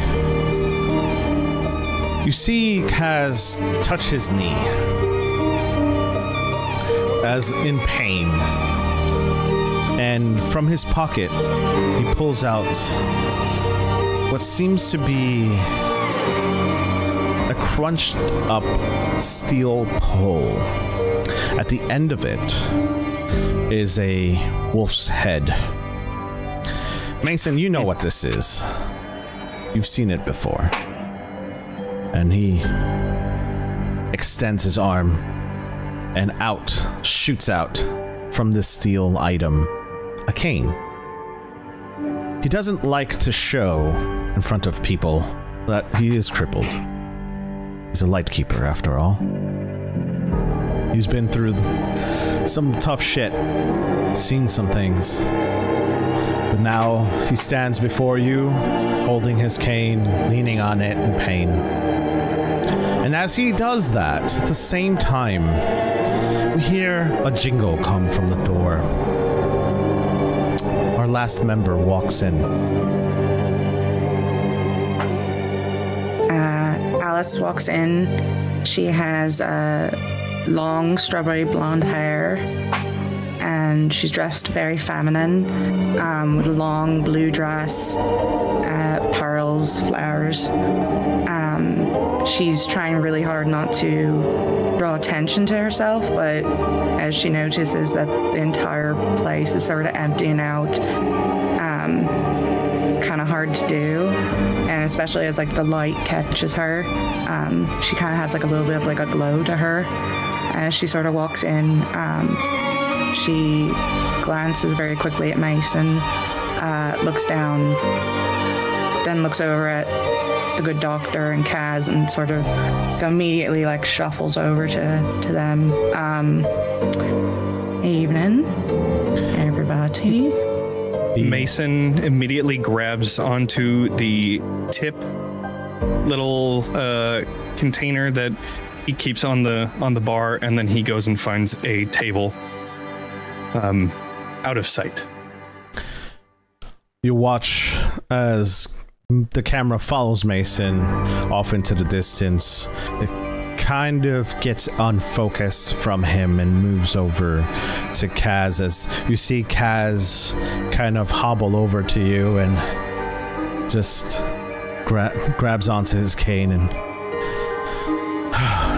S5: Kaz touch his knee as in pain. And from his pocket, he pulls out what seems to be a crunched up steel pole. At the end of it is a wolf's head. Mason, you know what this is. You've seen it before. And he extends his arm and shoots out from this steel item a cane. He doesn't like to show in front of people that he is crippled. He's a lightkeeper, after all. He's been through some tough shit, seen some things. But now he stands before you, holding his cane, leaning on it in pain. And as he does that, at the same time, we hear a jingle come from the door. Our last member walks in.
S7: Alice walks in. She has long strawberry blonde hair, and she's dressed very feminine, with a long blue dress, pearls, flowers. She's trying really hard not to draw attention to herself, but as she notices that the entire place is sort of emptying out, kind of hard to do, and especially as like the light catches her, she kind of has like a little bit of like a glow to her as she sort of walks in. She glances very quickly at Mason, looks down, then looks over at the good doctor and Kaz and sort of immediately like shuffles over to them. Evening, everybody.
S2: Mason immediately grabs onto the tip little container that he keeps on the bar, and then he goes and finds a table out of sight.
S5: You watch as the camera follows Mason off into the distance. It kind of gets unfocused from him and moves over to Kaz as you see Kaz kind of hobble over to you and just grabs onto his cane and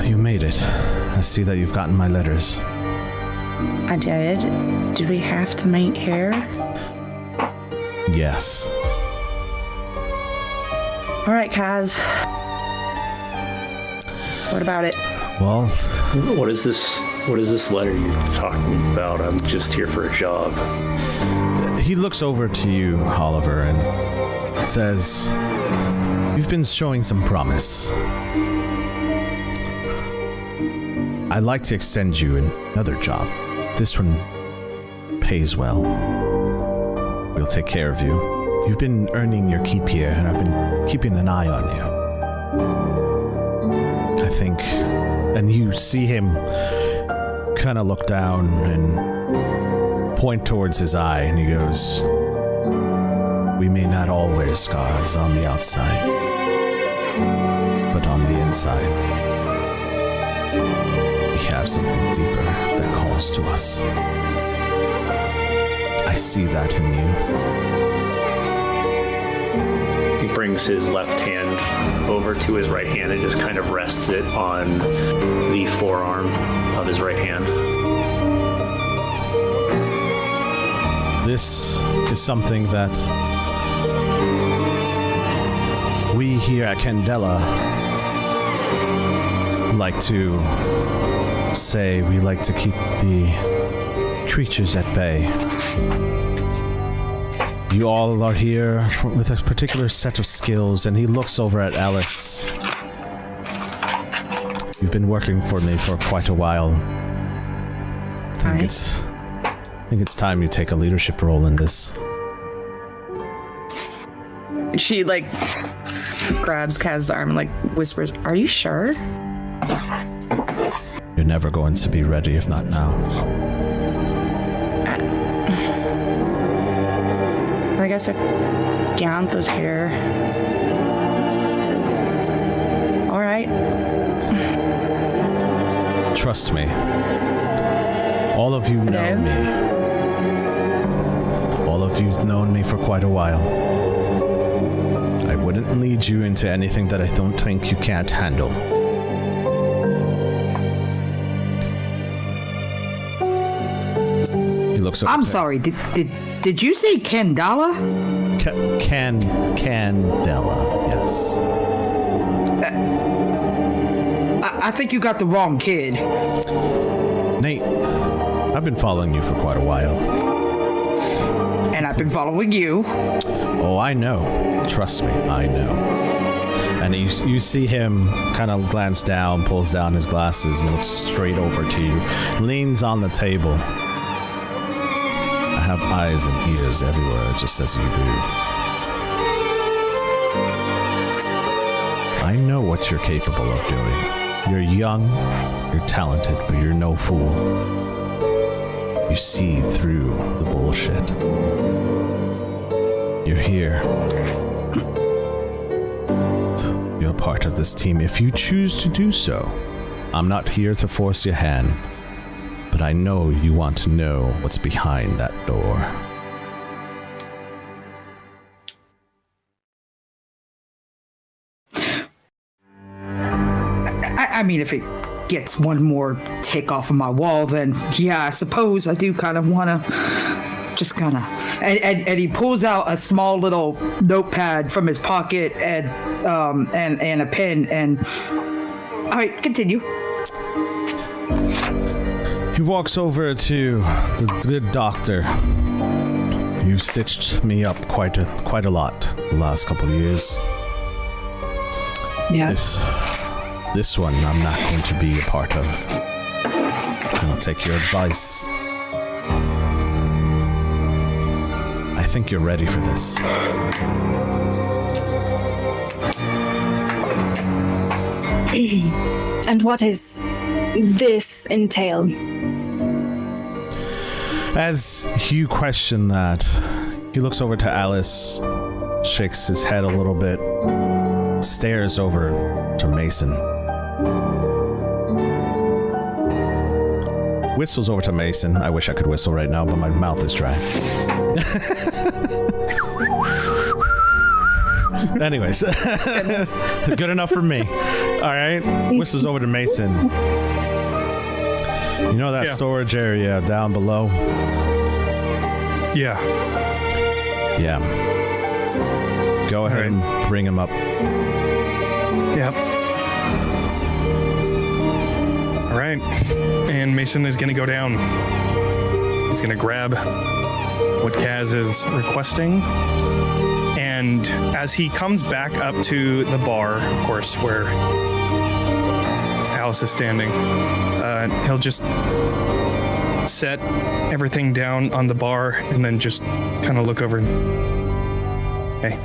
S5: you made it. I see that you've gotten my letters.
S7: I did. Did we have to meet here?
S5: Yes.
S7: All right, Kaz. What about it?
S5: Well,
S4: What is this letter you're talking about? I'm just here for a job.
S5: he looks over to you, Oliver, and says, "You've been showing some promise. I'd like to extend you another job. This one pays well. We'll take care of you. You've been earning your keep here, and I've been keeping an eye on you. I think..." And you see him kind of look down and point towards his eye, and he goes, "We may not all wear scars on the outside,
S1: But on the inside, we have something deeper that calls to us. I see that in you.
S4: He brings his left hand over to his right hand and just kind of rests it on the forearm of his right hand.
S1: This is something that we here at Candela like to say we like to keep the creatures at bay. You all are here with a particular set of skills, and he looks over at Alice. You've been working for me for quite a while. I think it's time you take a leadership role in this.
S7: She like grabs Kaz's arm and like whispers, "Are you sure?"
S1: You're never going to be ready if not now.
S7: I guess if Diantha's here. All right.
S1: Trust me. All of you know me. All of you've known me for quite a while. I wouldn't lead you into anything that I don't think you can't handle. He looks over.
S3: I'm sorry. Did you say Candela?
S1: Candela, yes.
S3: I think you got the wrong kid.
S1: Nate, I've been following you for quite a while.
S3: And I've been following you.
S1: Oh, I know. Trust me, I know. And you see him kind of glance down, pulls down his glasses, and looks straight over to you. Leans on the table. I have eyes and ears everywhere, just as you do. I know what you're capable of doing. You're young, you're talented, but you're no fool. You see through the bullshit. You're here. You're part of this team if you choose to do so. I'm not here to force your hand, but I know you want to know what's behind that door.
S3: I mean, if it gets one more tick off of my wall, then yeah, I suppose I do kind of want to just kind of... And he pulls out a small little notepad from his pocket and a pen and... All right, continue.
S1: He walks over to the good doctor. You've stitched me up quite a lot the last couple of years.
S6: Yes.
S1: This one I'm not going to be a part of. I'll take your advice. I think you're ready for this.
S6: And what is this entail?
S1: As you question that, he looks over to Alice, shakes his head a little bit, stares over to Mason. Whistles over to Mason. I wish I could whistle right now, but my mouth is dry. Anyways, good enough for me. All right, whistles over to Mason. You know that storage area down below?
S2: Yeah.
S1: Yeah. Go ahead and bring him up.
S2: Yep. All right. And Mason is going to go down. He's going to grab what Kaz is requesting. And as he comes back up to the bar, of course, where Alice is standing, he'll just set everything down on the bar and then just kind of look over and, hey.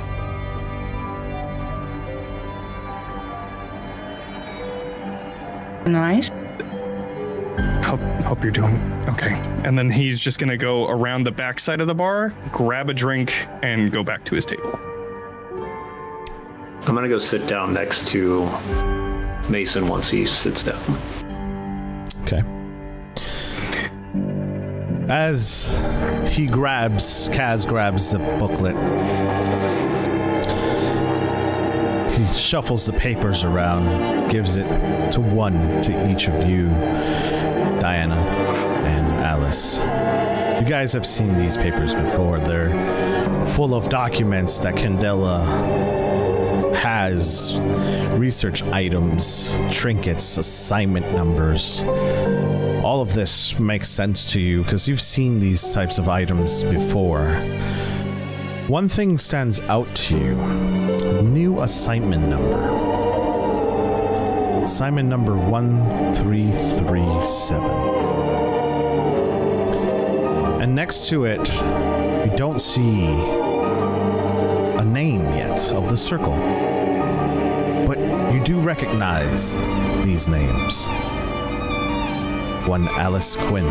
S7: Nice.
S2: Hope you're doing okay. And then he's just gonna go around the back side of the bar, grab a drink, and go back to his table.
S4: I'm gonna go sit down next to Mason once he sits down.
S5: Okay. As Kaz grabs the booklet, he shuffles the papers around, gives it to each of you, Diana and Alice. You guys have seen these papers before. They're full of documents that Candela has, research items, trinkets, assignment numbers. All of this makes sense to you because you've seen these types of items before. One thing stands out to you. A new assignment number. Assignment number 1337. And next to it, you don't see a name yet of the circle. But you do recognize these names. One Alice Quinn,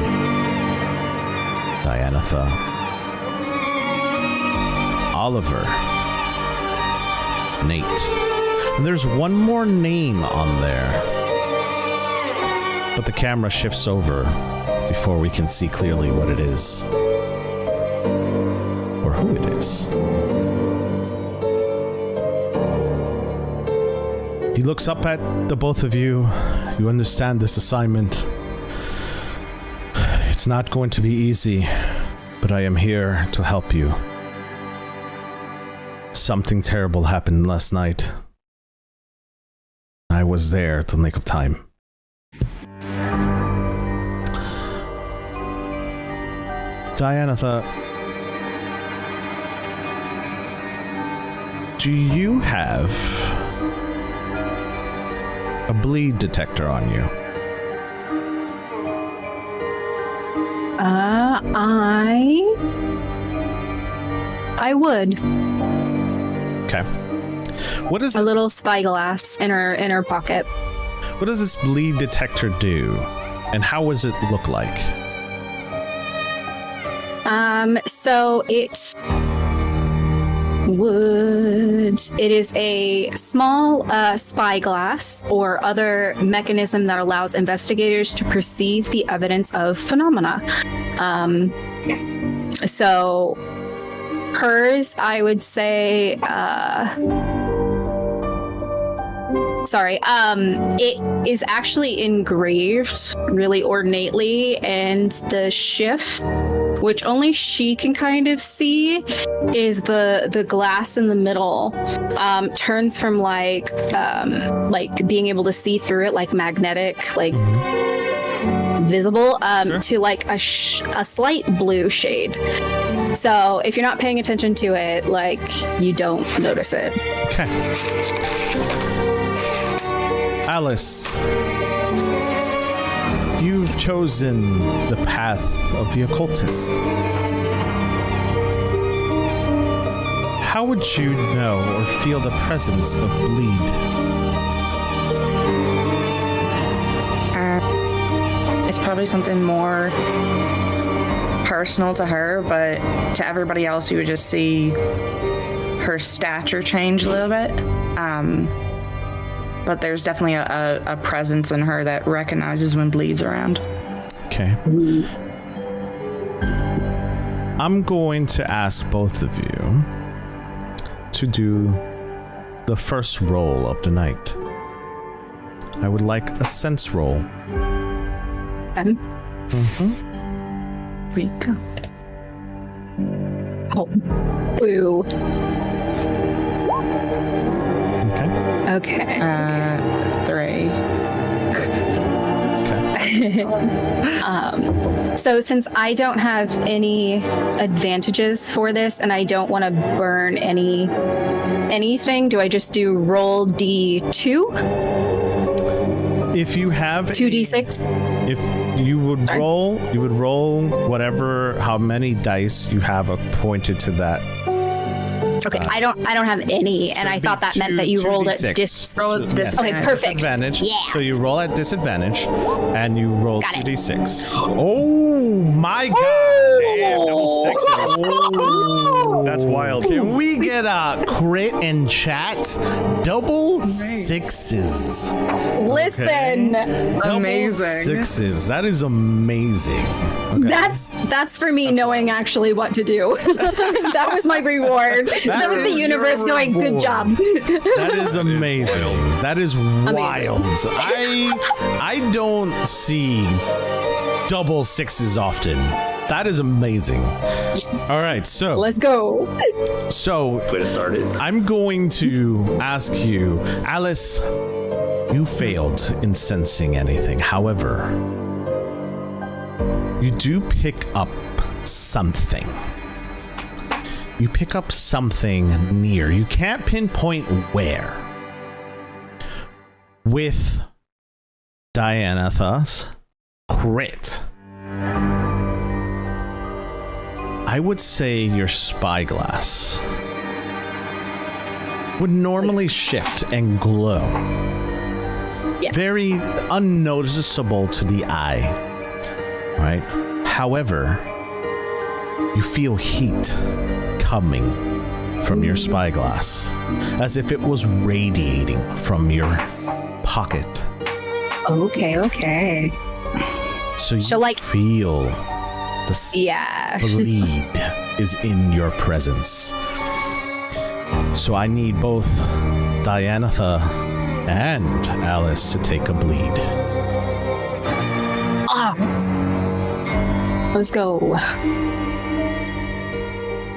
S5: Dianatha, Oliver, Nate. And there's one more name on there. But the camera shifts over before we can see clearly what it is. Or who it is. He looks up at the both of you. You understand this assignment. It's not going to be easy, but I am here to help you. Something terrible happened last night. I was there at the nick of time. Dianatha, do you have a bleed detector on you?
S6: I would.
S5: Okay. What is
S6: a little spyglass in her pocket.
S5: What does this bleed detector do, and how does it look like?
S6: So it is a small spyglass or other mechanism that allows investigators to perceive the evidence of phenomena. So hers, I would say, it is actually engraved really ornately, and the shift, which only she can kind of see, is the glass in the middle turns from like being able to see through it, like magnetic, like visible, to like a slight blue shade. So if you're not paying attention to it, like, you don't notice it.
S5: Okay. Alice, you've chosen the path of the occultist. How would you know or feel the presence of bleed?
S7: It's probably something more personal to her, but to everybody else, you would just see her stature change a little bit. But there's definitely a presence in her that recognizes when bleed's around.
S5: Okay. I'm going to ask both of you to do the first roll of the night. I would like a sense roll.
S7: Here we go.
S6: Oh, boo. Okay.
S7: 3.
S6: So since I don't have any advantages for this and I don't want to burn anything, do I just do roll D2?
S5: If you have
S6: 2d6?
S5: If you would roll, you would roll how many dice you have pointed to that.
S6: Okay, I don't have any, and I thought that meant that you rolled at disadvantage.
S5: Yes.
S6: Okay, perfect.
S5: Disadvantage.
S6: Yeah.
S5: So you roll at disadvantage, and you roll 2d6. Oh my god! Damn, that was
S2: sixes. That's wild.
S5: Can we get a crit in chat? Double sixes.
S6: Listen,
S5: Double
S7: Amazing.
S5: sixes. That is amazing. Okay.
S6: that's for me knowing actually what to do. That was my reward. That was the
S5: is
S6: universe
S5: your
S6: going, good
S5: reward.
S6: job.
S5: That is amazing. That is wild. I don't see double sixes often. That is amazing. All right, so
S6: Let's go.
S4: Way to start it.
S5: I'm going to ask you, Alice, you failed in sensing anything. However, you do pick up something. You pick up something near. You can't pinpoint where. With Dianatha's crit, I would say your spyglass would normally shift and glow.
S6: Yeah.
S5: Very unnoticeable to the eye, right? However, you feel heat coming from your spyglass, as if it was radiating from your pocket.
S6: Okay.
S5: So you
S6: So, like-
S5: feel the
S6: Yeah.
S5: bleed is in your presence. So I need both Dianatha and Alice to take a bleed.
S6: Let's go.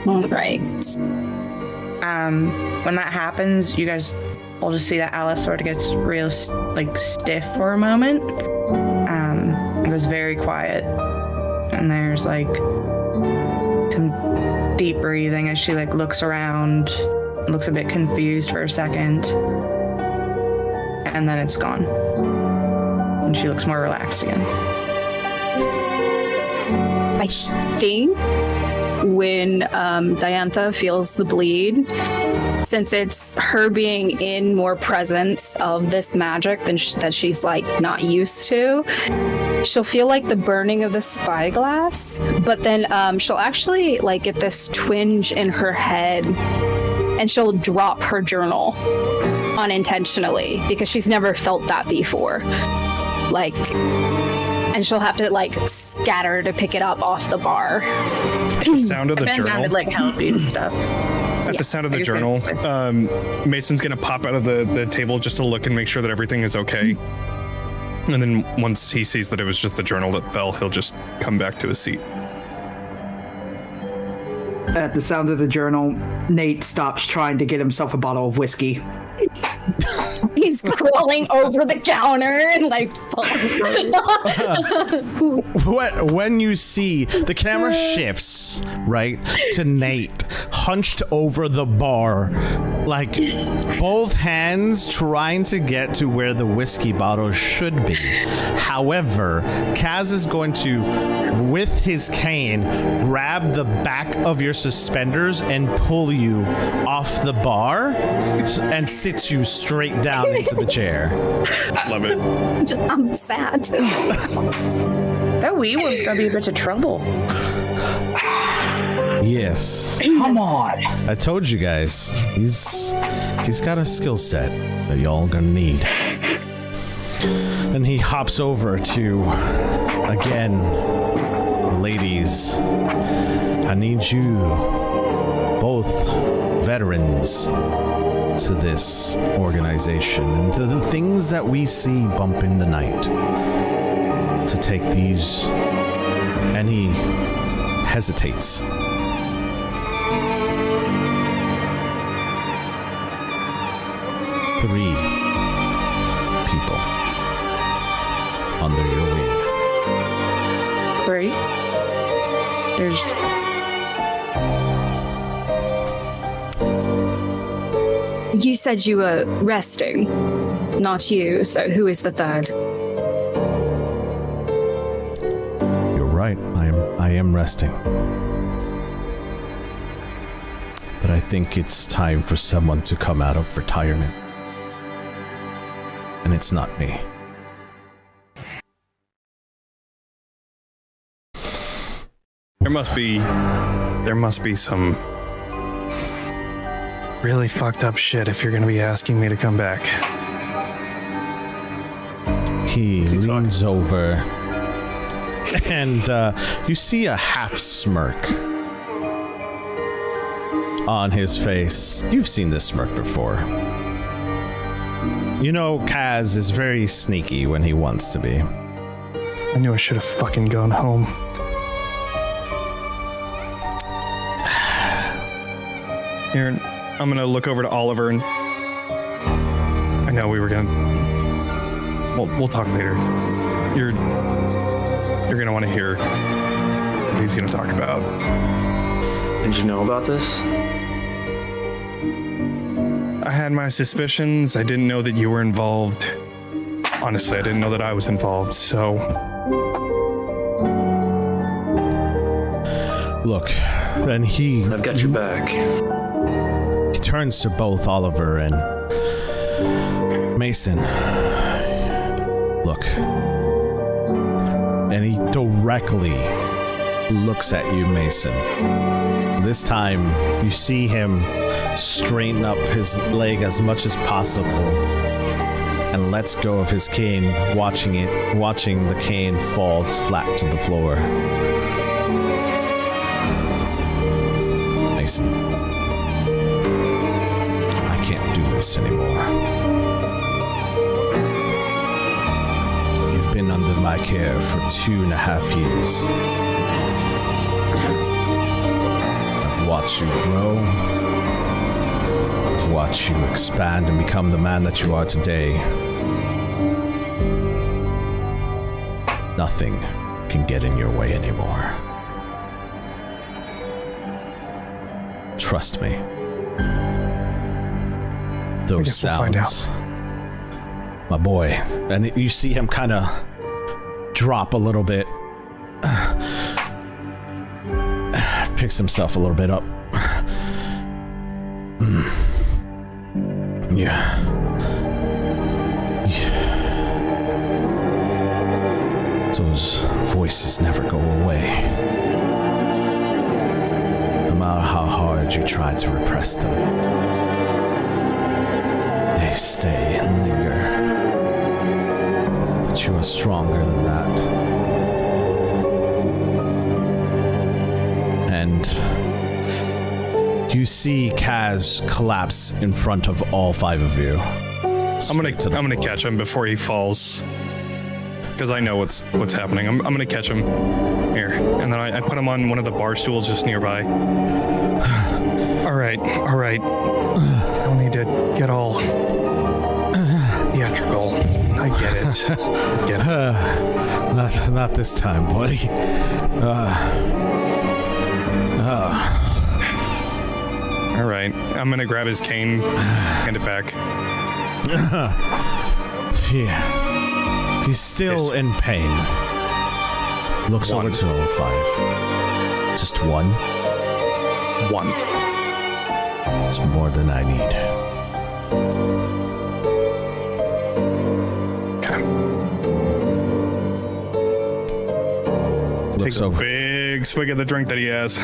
S6: All right.
S7: When that happens, you guys will just see that Alice sort of gets real stiff for a moment. It goes very quiet, and there's some deep breathing as she looks around, looks a bit confused for a second, and then it's gone, and she looks more relaxed again.
S6: I think when Diantha feels the bleed, since it's her being in more presence of this magic than that she's not used to, she'll feel the burning of the spyglass, but then she'll actually get this twinge in her head, and she'll drop her journal unintentionally because she's never felt that before. And she'll have to scatter to pick it up off the bar.
S2: The sound of the journal.
S7: Would help you and stuff.
S2: At the sound of the journal, Mason's gonna pop out of the table just to look and make sure that everything is okay. And then once he sees that it was just the journal that fell, he'll just come back to his seat.
S3: At the sound of the journal, Nate stops trying to get himself a bottle of whiskey.
S6: He's crawling over the counter and
S5: When you see the camera shifts, right, to Nate hunched over the bar, both hands trying to get to where the whiskey bottle should be. However, Kaz is going to, with his cane, grab the back of your suspenders and pull you off the bar and sit you straight down into the chair.
S2: Love it.
S6: I'm sad.
S7: That wee one's gonna be a bit of trouble.
S5: Yes.
S3: Come on.
S5: I told you guys, he's got a skill set that y'all gonna need. And he hops over to, again, the ladies. I need you, both veterans, to this organization and to the things that we see bump in the night, to take these. And he hesitates. Three people under your wing.
S7: 3. There's
S6: You said you were resting, not you, so who is the third?
S5: You're right. I am resting. But I think it's time for someone to come out of retirement. And it's not me.
S2: There must be some really fucked up shit if you're gonna be asking me to come back.
S5: He leans over, and you see a half smirk on his face. You've seen this smirk before. You know, Kaz is very sneaky when he wants to be.
S2: I knew I should have fucking gone home. Aaron, I'm gonna look over to Oliver and I know we were gonna. We'll talk later. You're gonna want to hear what he's gonna talk about.
S4: Did you know about this?
S2: I had my suspicions. I didn't know that you were involved. Honestly, I didn't know that I was involved, so.
S5: Look, and
S4: I've got your back.
S5: he turns to both Oliver and Mason. Look. And he directly looks at you, Mason. This time, you see him straighten up his leg as much as possible and lets go of his cane, watching the cane fall flat to the floor. Mason, I can't do this anymore. You've been under my care for 2.5 years. I've watched you grow. I've watched you expand and become the man that you are today. Nothing can get in your way anymore. Trust me. Those sounds.
S2: We'll find out.
S5: My boy. And you see him kind of drop a little bit. Picks himself a little bit up. Yeah. Those voices never go away. No matter how hard you try to repress them, they stay and linger. But you are stronger than that. And you see Kaz collapse in front of all 5 of you.
S2: I'm gonna catch him before he falls, because I know what's happening. I'm gonna catch him here, and then I put him on one of the bar stools just nearby. All right. I don't need to get all theatrical. I get it.
S5: Not this time, buddy.
S2: All right, I'm gonna grab his cane, hand it back.
S5: Yeah. He's still in pain. Looks over to 05. Just one?
S2: One.
S5: It's more than I need.
S2: Okay.
S5: Looks
S2: Takes a
S5: over.
S2: big swig of the drink that he has.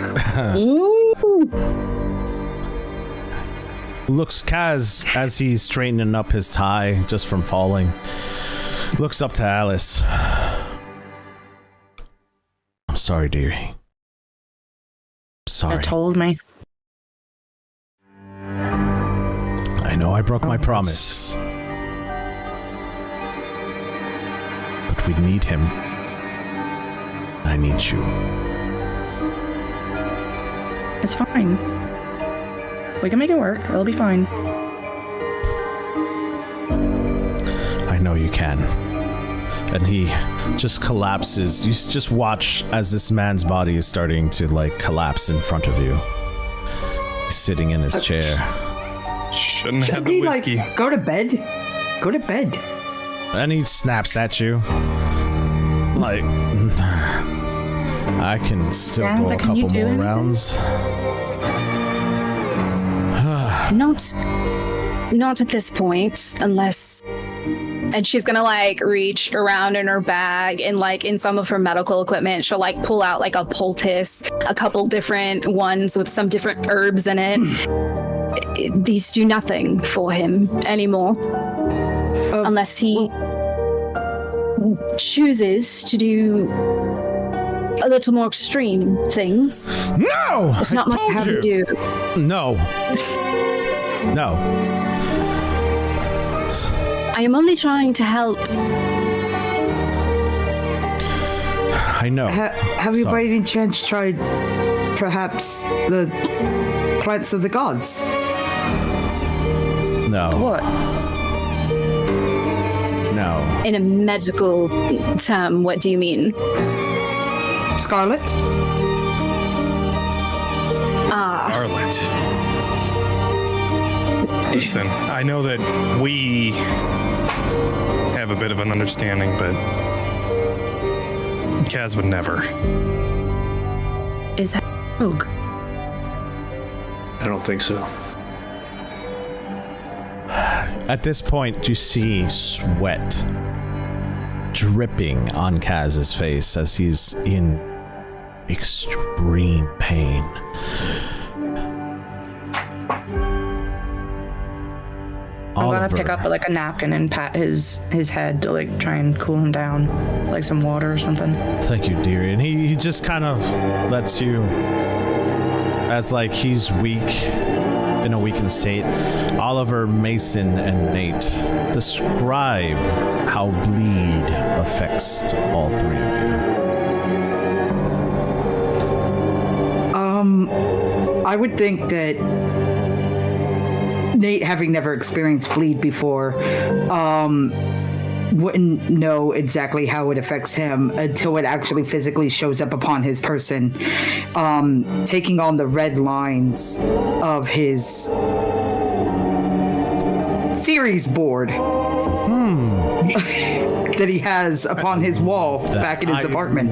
S5: Looks Kaz as he's straightening up his tie just from falling. Looks up to Alice. I'm sorry, dearie. Sorry.
S7: You told me.
S5: I know I broke my promise. But we need him. I need you.
S7: It's fine. We can make it work. It'll be fine.
S5: I know you can. And he just collapses. You just watch as this man's body is starting to collapse in front of you. He's sitting in his chair.
S2: Shouldn't have
S3: Should
S2: the
S3: he
S2: whiskey.
S3: go to bed? Go to bed.
S5: And he snaps at you. I can still go a couple more rounds.
S6: Not at this point, unless And she's gonna like reach around in her bag and like in some of her medical equipment, she'll like pull out like a poultice, a couple different ones with some different herbs in it. These do nothing for him anymore. Unless he chooses to do a little more extreme things.
S5: No!
S6: It's not
S5: I
S6: much
S5: told
S6: how
S5: you.
S6: to do.
S5: No. No.
S6: I am only trying to help.
S5: I know.
S3: Have you by
S5: Sorry.
S3: any chance tried perhaps the plants of the gods?
S5: No.
S7: What?
S5: No.
S6: In a medical term, what do you mean?
S3: Scarlet?
S2: Scarlet. Listen, I know that we have a bit of an understanding, but Kaz would never.
S7: Is that rogue?
S4: I don't think so.
S5: At this point, you see sweat dripping on Kaz's face as he's in extreme pain.
S7: I'm gonna
S5: Oliver,
S7: pick up like a napkin and pat his head to like try and cool him down, like some water or something.
S5: Thank you, dearie. And he just kind of lets you, as like he's weak, in a weakened state. Oliver, Mason, and Nate, describe how bleed affects all three of you.
S3: I would think that Nate, having never experienced bleed before, wouldn't know exactly how it affects him until it actually physically shows up upon his person, taking on the red lines of his series board that he has upon his wall back in his apartment.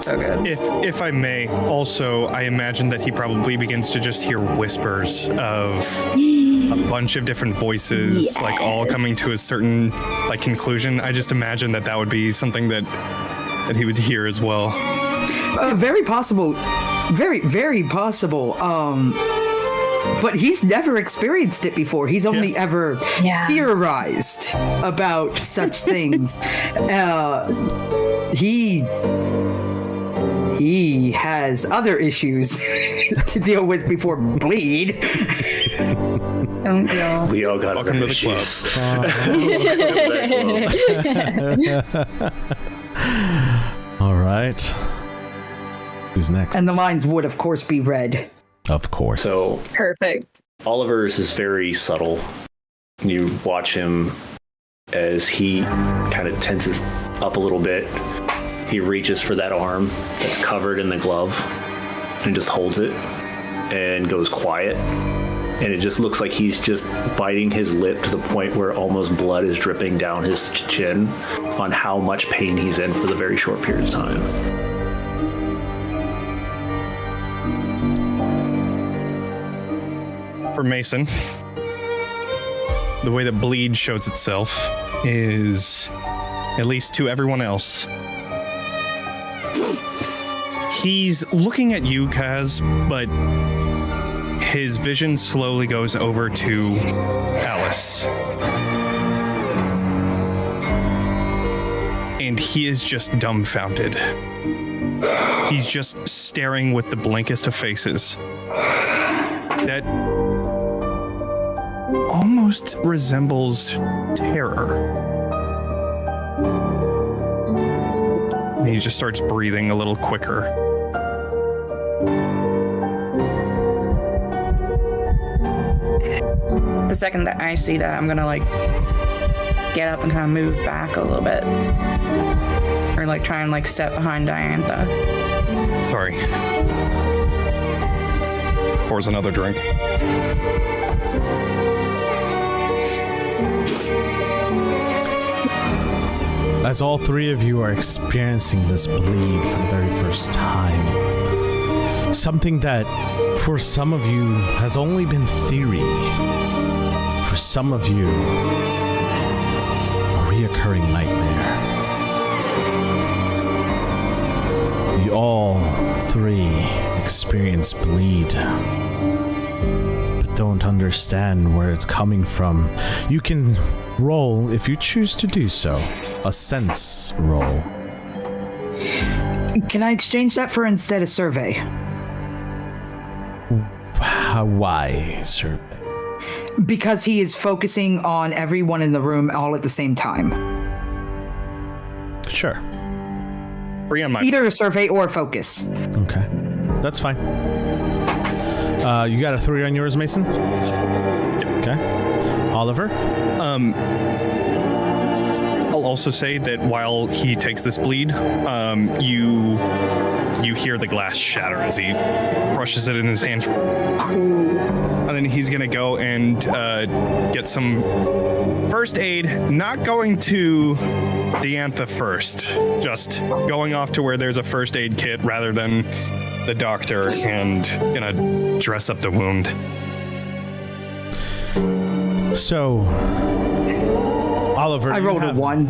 S7: Okay.
S2: If I may, also, I imagine that he probably begins to just hear whispers of a bunch of different voices, like all coming to a certain like conclusion. I just imagine that that would be something that he would hear as well.
S3: Very possible. Very, very possible. But he's never experienced it before. He's only ever theorized about such things. He has other issues to deal with before bleed.
S7: Don't y'all?
S4: We all got
S2: Welcome
S4: other
S2: to the
S4: issues.
S5: All right. Who's next?
S3: And the lines would, of course, be red.
S5: Of course.
S4: So
S6: Perfect.
S4: Oliver's is very subtle. You watch him as he kind of tenses up a little bit. He reaches for that arm that's covered in the glove and just holds it and goes quiet. And it just looks like he's just biting his lip to the point where almost blood is dripping down his chin on how much pain he's in for the very short period of time.
S2: For Mason, the way that bleed shows itself is, at least to everyone else, he's looking at you, Kaz, but his vision slowly goes over to Alice. And he is just dumbfounded. He's just staring with the blankest of faces. That almost resembles terror. And he just starts breathing a little quicker.
S7: The second that I see that, I'm gonna like get up and kind of move back a little bit, or like try and like step behind Diantha.
S2: Sorry. Pours another drink.
S5: As all three of you are experiencing this bleed for the very first time, something that for some of you has only been theory, for some of you a recurring nightmare. You all three experience bleed, but don't understand where it's coming from. You can roll, if you choose to do so, a sense roll.
S3: Can I exchange that for instead a survey?
S5: Why, survey?
S3: Because he is focusing on everyone in the room all at the same time.
S5: Sure.
S2: 3 on my
S3: Either a survey or a focus.
S5: Okay. That's fine. You got a 3 on yours, Mason? Okay. Oliver?
S2: I'll also say that while he takes this bleed, you hear the glass shatter as he crushes it in his hands. And then he's gonna go and get some first aid, not going to Diantha first, just going off to where there's a first aid kit rather than the doctor, and gonna dress up the wound.
S5: So, Oliver,
S3: I rolled a 1.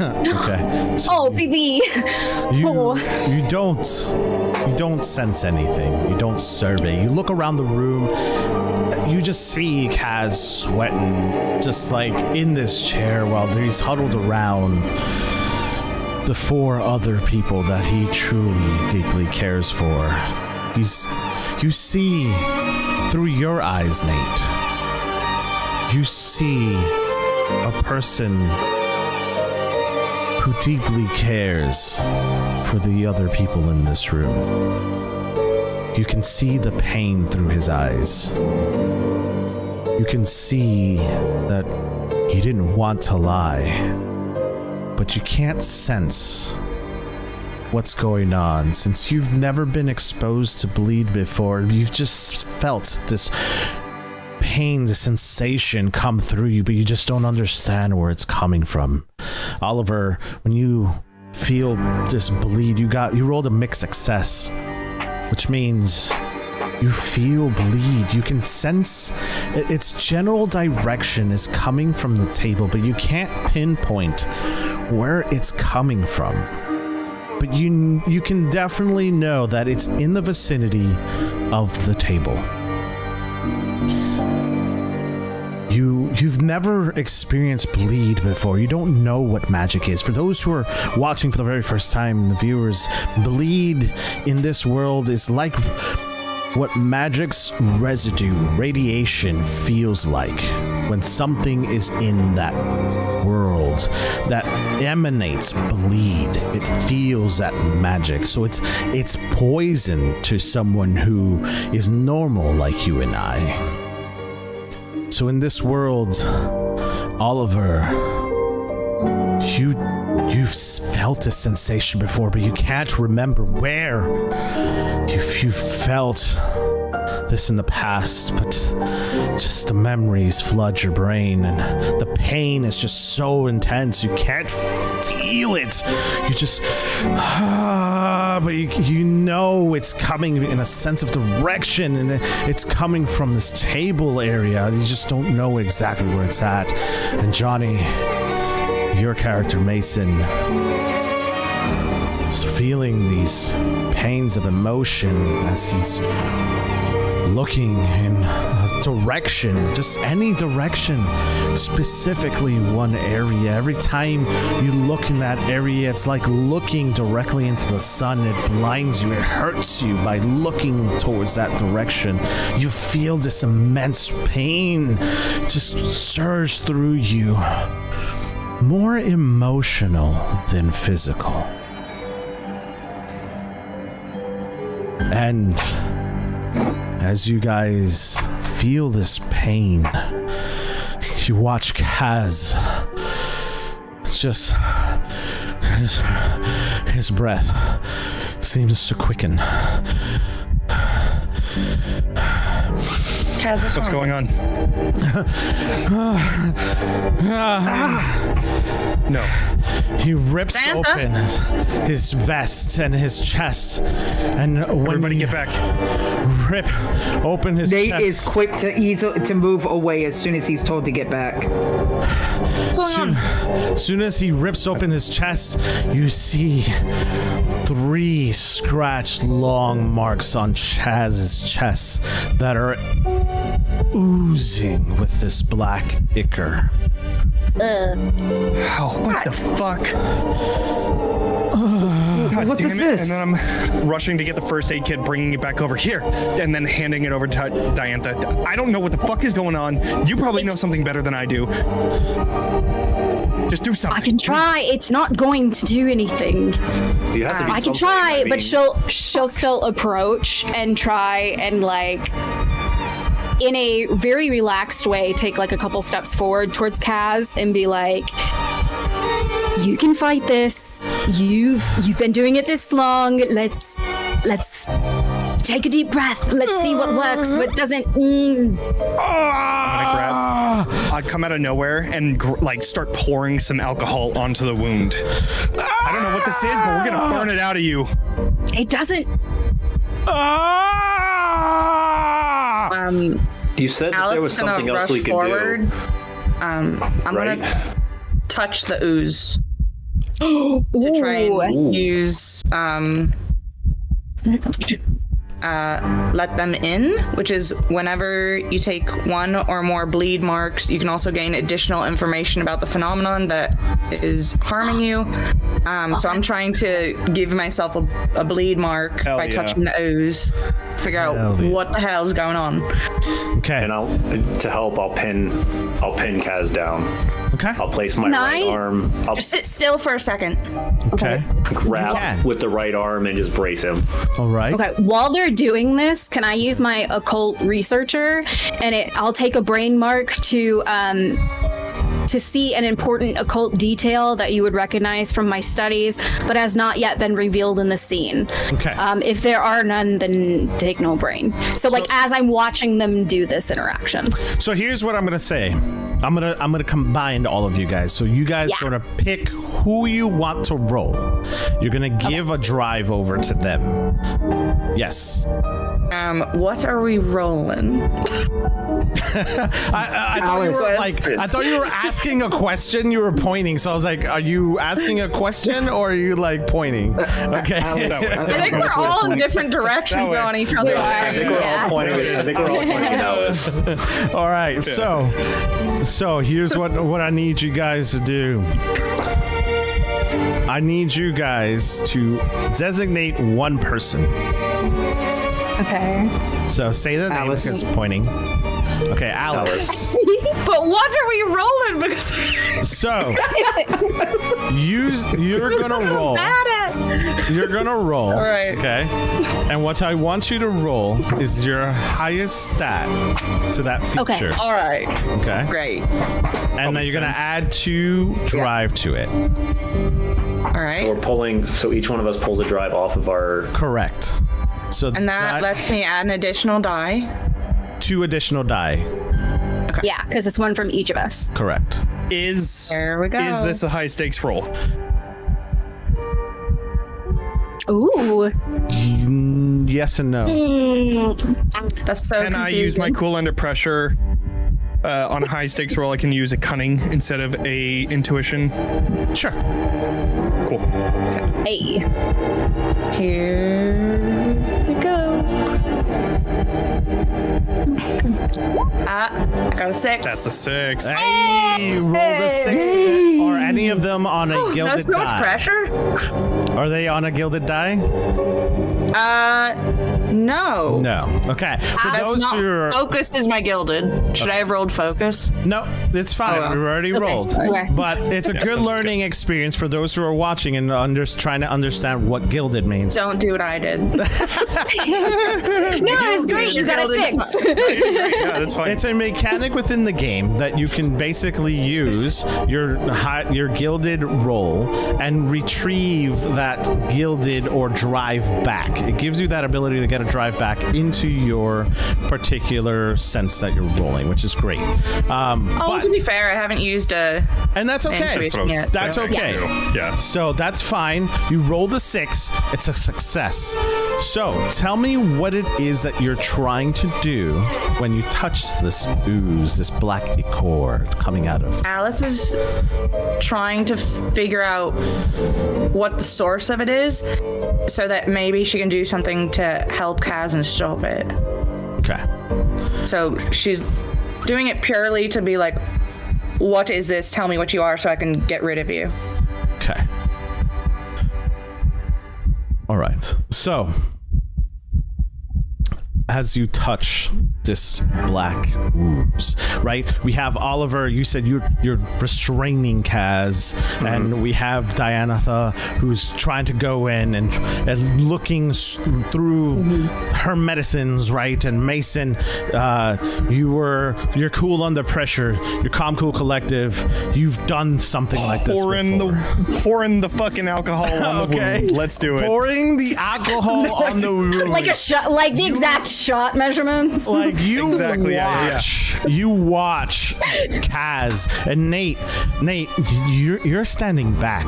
S5: Okay. So
S6: Oh, baby.
S5: you don't sense anything. You don't survey. You look around the room. You just see Kaz sweating, just like in this chair while he's huddled around the 4 other people that he truly deeply cares for. You see through your eyes, Nate. You see a person who deeply cares for the other people in this room. You can see the pain through his eyes. You can see that he didn't want to lie, but you can't sense what's going on since you've never been exposed to bleed before. You've just felt this pain, the sensation come through you, but you just don't understand where it's coming from. Oliver, when you feel this bleed, you rolled a mixed success, which means you feel bleed. You can sense its general direction is coming from the table, but you can't pinpoint where it's coming from. But you can definitely know that it's in the vicinity of the table. You've never experienced bleed before. You don't know what magic is. For those who are watching for the very first time, the viewers, bleed in this world is like what magic's residue, radiation, feels like when something is in that world that emanates bleed. It feels that magic. So it's poison to someone who is normal like you and I. So in this world, Oliver, you've felt a sensation before, but you can't remember where. You've felt this in the past, but just the memories flood your brain, and the pain is just so intense you can't feel it. You just, but you know it's coming in a sense of direction, and it's coming from this table area. You just don't know exactly where it's at. And Johnny, your character Mason, is feeling these pains of emotion as he's looking in a direction, just any direction, specifically one area. Every time you look in that area, it's like looking directly into the sun. It blinds you, it hurts you by looking towards that direction. You feel this immense pain just surge through you, more emotional than physical. And as you guys feel this pain, you watch Kaz just his breath seems to quicken.
S7: Kaz,
S2: What's going on? No.
S5: He rips
S7: Santa?
S5: open his vest and his chest, and when
S2: Everybody
S5: he
S2: get back.
S5: rip open his
S3: Nate
S5: chest,
S3: is quick to move away as soon as he's told to get back.
S5: soon as he rips open his chest, you see 3 scratched long marks on Chaz's chest that are oozing with this black ichor.
S2: Oh, what the fuck? God
S3: What
S2: damn
S3: is
S2: it.
S3: this?
S2: And then I'm rushing to get the first aid kit, bringing it back over here, and then handing it over to Diantha. I don't know what the fuck is going on. You probably know something better than I do. Just do something.
S6: I can try. It's not going to do anything.
S4: You have to be
S6: I can
S4: something.
S6: try,
S4: I mean,
S6: but she'll still approach and try and like in a very relaxed way take like a couple steps forward towards Kaz and be like, you can fight this. You've been doing it this long. Let's take a deep breath. Let's see what works, what doesn't.
S2: I come out of nowhere and start pouring some alcohol onto the wound. I don't know what this is, but we're gonna burn it out of you.
S6: It doesn't.
S4: You said that there was
S7: Alice gonna
S4: something else we
S7: rush
S4: could
S7: forward.
S4: do.
S7: I'm
S4: Right?
S7: gonna touch the ooze to try and use let them in, which is whenever you take 1 or more bleed marks, you can also gain additional information about the phenomenon that is harming you. So I'm trying to give myself a bleed mark
S2: Hell
S7: by
S2: yeah.
S7: touching the ooze, figure out what the hell's going on.
S5: Okay.
S4: And I'll pin Kaz down.
S5: Okay.
S4: I'll place my right arm. I'll
S7: Just sit still for a second.
S5: Okay.
S4: grab with the right arm and just brace him.
S5: All right.
S6: Okay, while they're doing this, can I use my occult researcher and I'll take a brain mark to see an important occult detail that you would recognize from my studies, but has not yet been revealed in the scene.
S5: Okay.
S6: If there are none, then take no brain. So like as I'm watching them do this interaction.
S5: So here's what I'm gonna say. I'm gonna combine all of you guys. So you guys are gonna pick who you want to roll. You're gonna give a drive over to them. Yes.
S7: What are we rolling?
S5: I thought you were I thought you were asking a question. You were pointing. So I was like, are you asking a question or are you like pointing? Okay.
S7: I think we're all in different directions on each other.
S4: I think we're all pointing at Alice.
S5: All right. So here's what I need you guys to do. I need you guys to designate one person.
S6: Okay.
S5: So say the name
S3: Alice.
S5: because pointing. Okay, Alice.
S7: But what are we rolling? Because
S5: So you're gonna roll. You're gonna roll.
S7: All right.
S5: Okay. And what I want you to roll is your highest stat to that feature.
S6: Okay.
S7: all right,
S5: Okay.
S7: great.
S5: And then you're gonna
S2: sense.
S5: add 2 drive to it.
S7: All right,
S4: We're pulling, so each one of us pulls a drive off of our.
S5: Correct. So
S7: and that lets me add an additional die.
S5: 2 additional die.
S6: Yeah, because it's one from each of us.
S5: Correct.
S7: There we go.
S2: Is this a high stakes roll?
S6: Ooh.
S5: Yes and no.
S7: That's so
S2: Can I use my
S7: confusing.
S2: cool under pressure on a high stakes roll? I can use a cunning instead of a intuition.
S5: Sure.
S2: Cool.
S6: Hey.
S7: Here we go. I got a 6.
S2: That's a 6.
S5: Hey, roll the 6. Are any of them on a
S7: That's
S5: gilded
S7: so much
S5: die?
S7: pressure.
S5: Are they on a gilded die?
S7: No.
S5: No. Okay. For
S7: That's
S5: those
S7: not,
S5: who are
S7: focus is my gilded. Should I have rolled focus?
S5: no, it's fine.
S7: well.
S5: We already rolled.
S6: Okay.
S5: But it's a good learning experience for those who are watching and trying to understand what gilded means.
S7: Don't do what I did.
S6: No, it's great. great. You got a 6.
S2: Yeah, that's fine.
S5: It's a mechanic within the game that you can basically use your gilded roll and retrieve that gilded or drive back. It gives you that ability to get a drive back into your particular sense that you're rolling, which is great. But,
S7: to be fair, I haven't used a.
S5: and that's okay.
S7: Intuition yet,
S5: That's
S7: so-
S5: okay.
S2: Yeah.
S5: So that's fine. You rolled a 6. It's a success. So tell me what it is that you're trying to do when you touch this ooze, this black ichor coming out of.
S7: Alice is trying to figure out what the source of it is so that maybe she can do something to help Kaz and stop it.
S5: Okay.
S7: So she's doing it purely to be like, what is this? Tell me what you are so I can get rid of you.
S5: Okay. All right. So, as you touch this black ooze, right? We have Oliver. You said you're restraining Kaz, and we have Dianatha, who's trying to go in and looking through her medicines, right? And Mason, you're cool under pressure. You're calm, cool, collective. You've done something like this before.
S2: Pouring the fucking alcohol on the wound. Let's do it.
S5: Pouring the alcohol on the wound.
S6: Like a shot, like the exact shot measurements.
S5: Like you
S2: Exactly, yeah.
S5: you watch Kaz and Nate, you're standing back.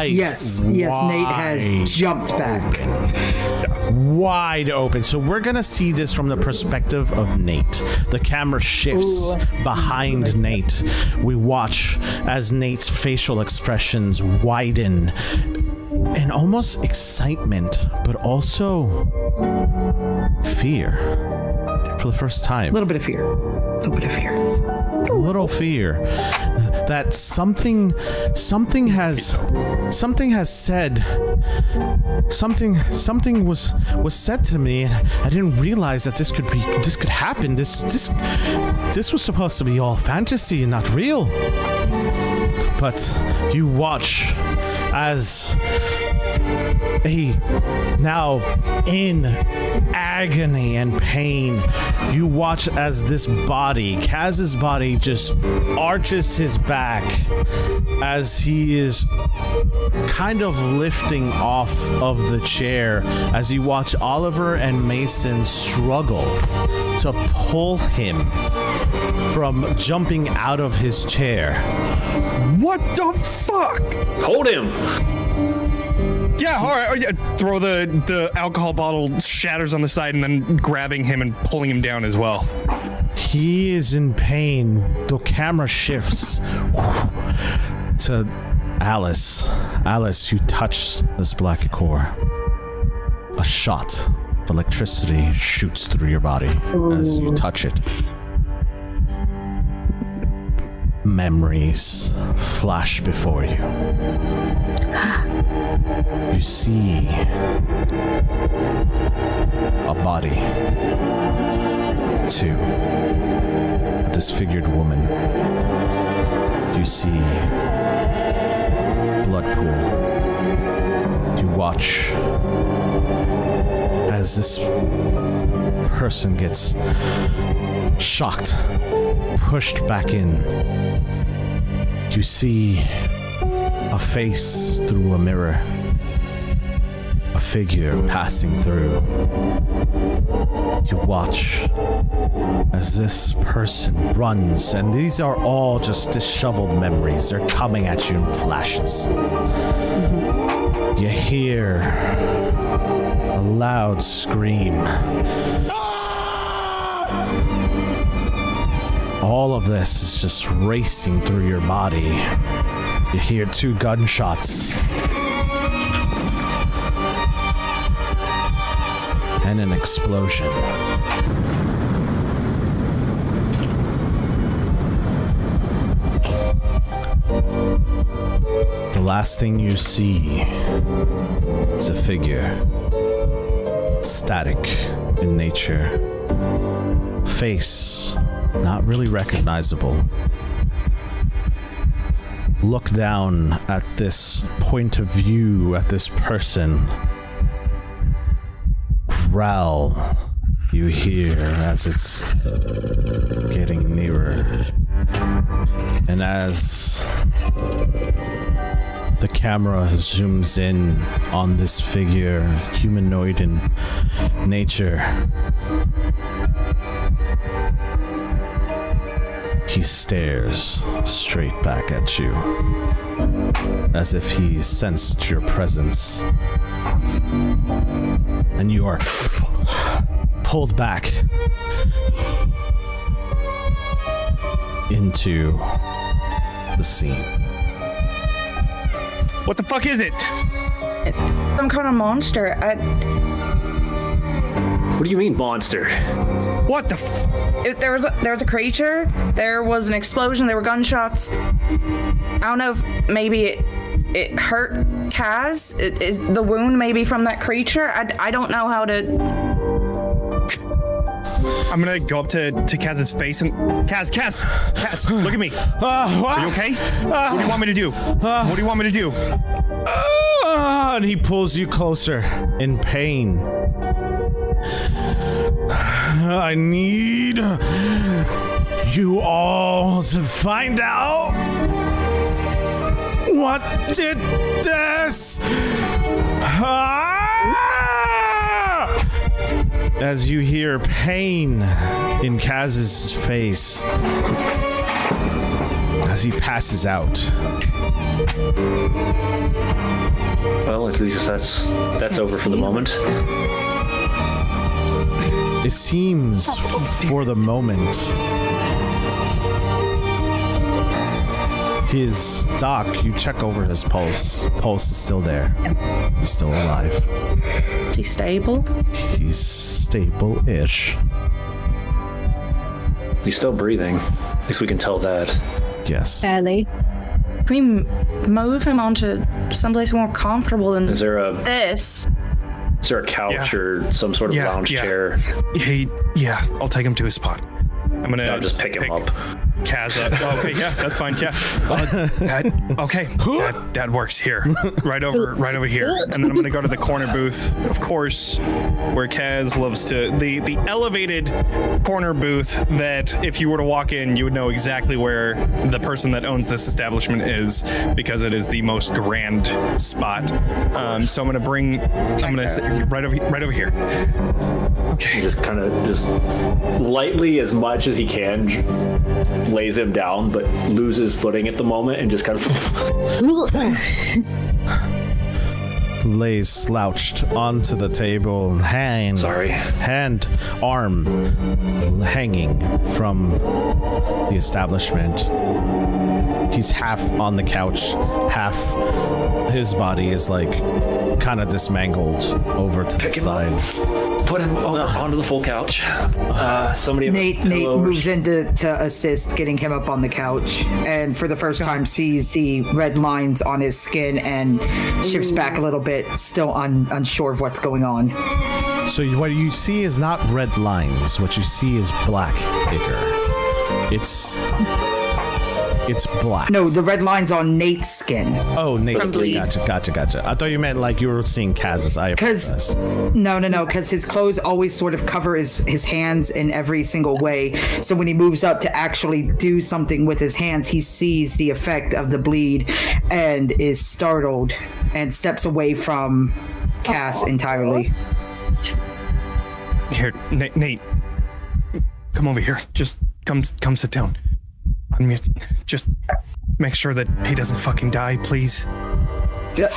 S3: Yes, Nate has jumped back.
S5: Wide open. So we're gonna see this from the perspective of Nate. The camera shifts behind Nate. We watch as Nate's facial expressions widen in almost excitement, but also fear for the first time.
S3: A little bit of fear.
S5: A little fear that something has said, something was said to me, and I didn't realize that this could happen. This was supposed to be all fantasy and not real. But you watch as now in agony and pain, you watch as this body, Kaz's body, just arches his back as he is kind of lifting off of the chair, as you watch Oliver and Mason struggle to pull him from jumping out of his chair.
S2: What the fuck?
S4: Hold him.
S2: Yeah, all right. Throw the alcohol bottle, shatters on the side, and then grabbing him and pulling him down as well.
S5: He is in pain. The camera shifts to Alice. Alice, you touch this black ichor. A shot of electricity shoots through your body as you touch it. Memories flash before you. You see a body, two, a disfigured woman. You see blood pool. You watch as this person gets shocked, pushed back in. You see a face through a mirror, a figure passing through. You watch as this person runs, and these are all just disheveled memories. They're coming at you in flashes. You hear a loud scream. All of this is just racing through your body. You hear 2 gunshots. And an explosion. The last thing you see is a figure. Static in nature. Face not really recognizable. Look down at this point of view, at this person. Growl
S1: You hear as it's getting nearer. And as the camera zooms in on this figure, humanoid in nature, he stares straight back at you, as if he sensed your presence. And you are pulled back into the scene.
S2: What the fuck is it?
S7: Some kind of monster.
S4: What do you mean, monster?
S2: What the
S7: There was a creature. There was an explosion. There were gunshots. I don't know if maybe it hurt Kaz. Is the wound maybe from that creature? I don't know how to.
S2: I'm gonna go up to Kaz's face and Kaz, look at me. Are you okay? What do you want me to do? What do you want me to do?
S5: And he pulls you closer in pain. I need you all to find out what did this. As you hear pain in Kaz's face as he passes out.
S4: Well, at least that's over for the moment.
S5: It seems for the moment his Doc, you check over his pulse. Pulse is still there. He's still alive.
S7: Is he stable?
S5: He's stable-ish.
S4: He's still breathing. At least we can tell that.
S5: Yes.
S6: Barely.
S7: Can we move him onto someplace more comfortable than
S4: Is there a couch or some sort of lounge chair?
S2: Yeah, I'll take him to his spot. I'm gonna
S4: I'll just pick him up.
S2: Kaz up. Okay, yeah, that's fine. Yeah. That works here. Right over here. And then I'm gonna go to the corner booth, of course, where Kaz loves to the elevated corner booth that if you were to walk in, you would know exactly where the person that owns this establishment is, because it is the most grand spot. So I'm gonna sit right over here. Okay.
S4: He just kind of lightly, as much as he can, lays him down, but loses footing at the moment and just kind of
S5: lays slouched onto the table, arm hanging from the establishment. He's half on the couch, half his body is like kind of dismangled over to the side.
S4: Put him onto the full couch.
S3: Nate moves in to assist getting him up on the couch, and for the first time sees the red lines on his skin and shifts back a little bit, still unsure of what's going on.
S5: So what you see is not red lines. What you see is black ichor. It's black.
S3: No, the red line's on Nate's skin.
S5: Oh, Nate's skin. Gotcha. I thought you meant like you were seeing Kaz's eye.
S3: No, because his clothes always sort of cover his hands in every single way. So when he moves up to actually do something with his hands, he sees the effect of the bleed and is startled and steps away from Kaz entirely.
S2: Here, Nate, come over here. Just come sit down. Just make sure that he doesn't fucking die, please.
S3: Yeah.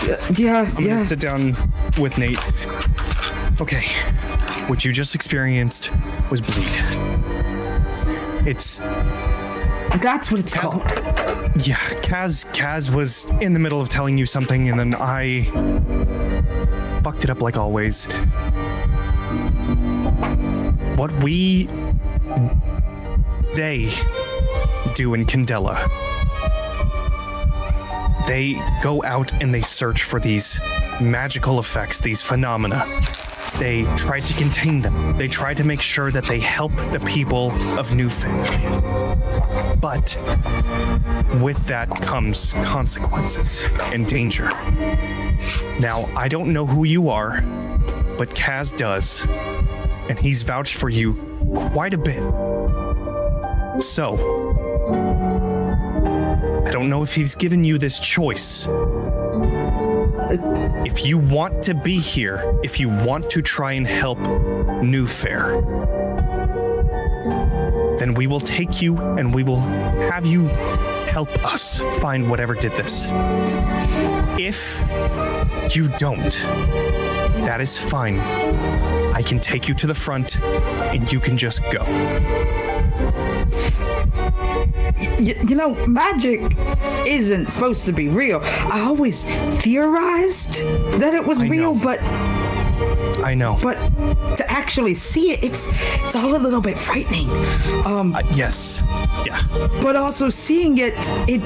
S2: I'm gonna sit down with Nate. Okay, what you just experienced was bleed.
S3: That's what it's called.
S2: Yeah, Kaz was in the middle of telling you something, and then I fucked it up like always. What they do in Candela. They go out and they search for these magical effects, these phenomena. They try to contain them. They try to make sure that they help the people of Newfound. But with that comes consequences and danger. Now, I don't know who you are, but Kaz does. and he's vouched for you quite a bit. So, I don't know if he's given you this choice. If you want to be here, if you want to try and help New Fair, then we will take you and we will have you help us find whatever did this. If you don't, that is fine. I can take you to the front and you can just go.
S3: You know, magic isn't supposed to be real. I always theorized that it was real, but
S2: I know.
S3: But to actually see it, it's all a little bit frightening.
S2: Yes. Yeah.
S3: But also seeing it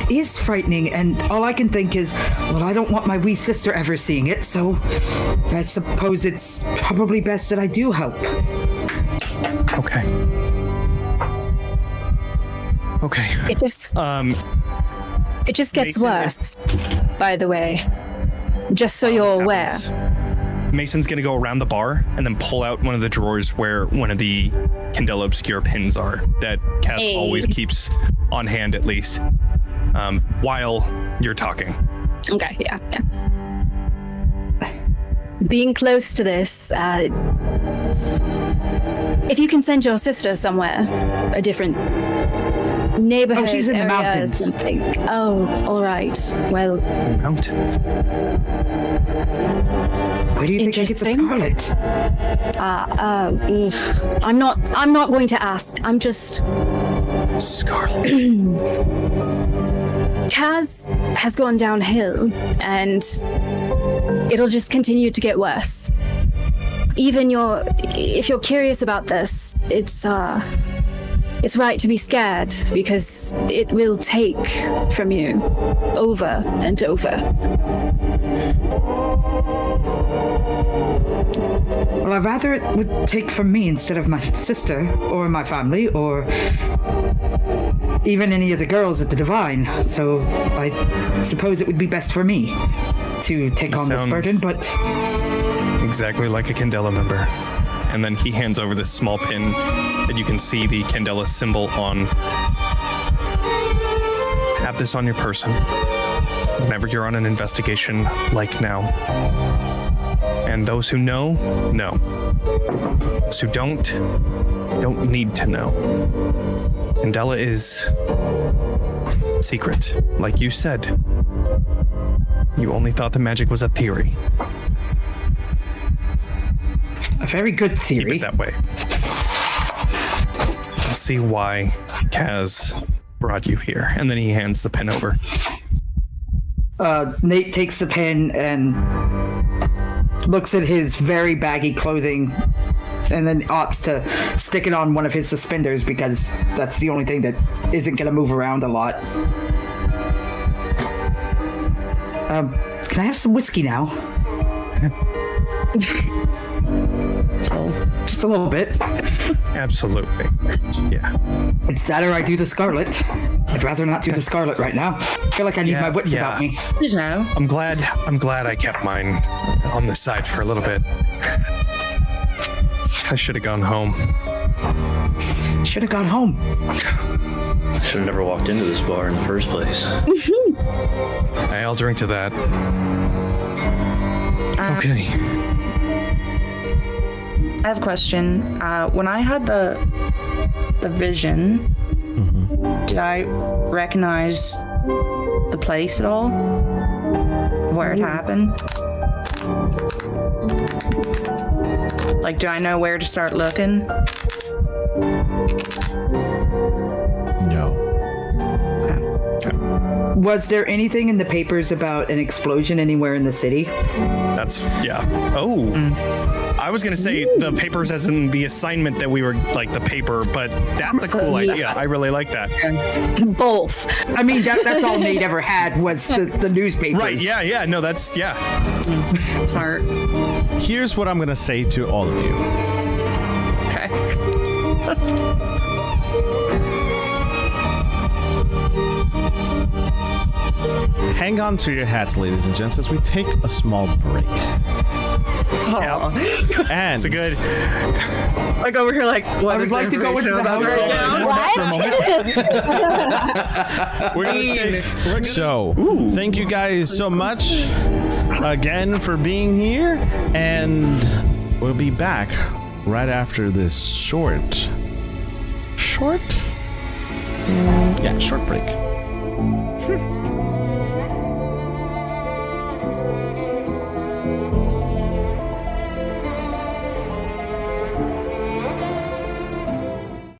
S3: is frightening, and all I can think is, well, I don't want my wee sister ever seeing it, so I suppose it's probably best that I do help.
S2: Okay.
S6: It just gets worse, by the way. Just so you're aware.
S2: Mason's gonna go around the bar and then pull out one of the drawers where one of the Candela Obscura pins are that Kaz always keeps on hand, at least, while you're talking.
S6: Okay, yeah. Being close to this, if you can send your sister somewhere, a different neighborhood,
S3: oh, she's in the mountains.
S6: Something. Oh, all right. Well,
S2: mountains.
S3: Where do you think I get the scarlet?
S6: I'm not going to ask. I'm just.
S2: Scarlet.
S6: Kaz has gone downhill, and it'll just continue to get worse. Even if you're curious about this, it's right to be scared, because it will take from you over and over.
S3: Well, I'd rather it would take from me instead of my sister, or my family, or even any of the girls at the Divine. So I suppose it would be best for me to take on this burden, but...
S2: Exactly like a Candela member. And then he hands over this small pin that you can see the Candela symbol on. Have this on your person whenever you're on an investigation like now. And those who know, know. Those who don't need to know. Candela is secret. Like you said, you only thought the magic was a theory.
S3: A very good theory.
S2: Keep it that way. Let's see why Kaz brought you here. And then he hands the pen over.
S3: Nate takes the pen and looks at his very baggy clothing and then opts to stick it on one of his suspenders because that's the only thing that isn't going to move around a lot. Can I have some whiskey now? Just a little bit.
S2: Absolutely. Yeah.
S3: It's that or I do the Scarlet. I'd rather not do the Scarlet right now. I feel like I need my wits about me.
S7: You know.
S2: I'm glad I kept mine on the side for a little bit. I should have gone home.
S3: Should have gone home.
S4: Should have never walked into this bar in the first place.
S2: I'll drink to that. Okay.
S7: I have a question. When I had the vision, did I recognize the place at all? Where it happened? Like, do I know where to start looking?
S5: No.
S3: Was there anything in the papers about an explosion anywhere in the city?
S2: I was going to say the papers as in the assignment that we were, like, the paper, but that's a cool idea. I really like that.
S6: Both.
S3: I mean, that's all Nate ever had was the newspapers.
S2: Right, yeah. No, that's,
S7: Smart.
S5: Here's what I'm going to say to all of you.
S7: Okay.
S5: Hang on to your hats, ladies and gents, as we take a small break. And
S2: It's a good.
S7: Like over here, like what
S3: I would
S7: is
S3: like to go into the house
S7: right now?
S5: we're gonna take. So, thank you guys so much again for being here, and we'll be back right after this short break.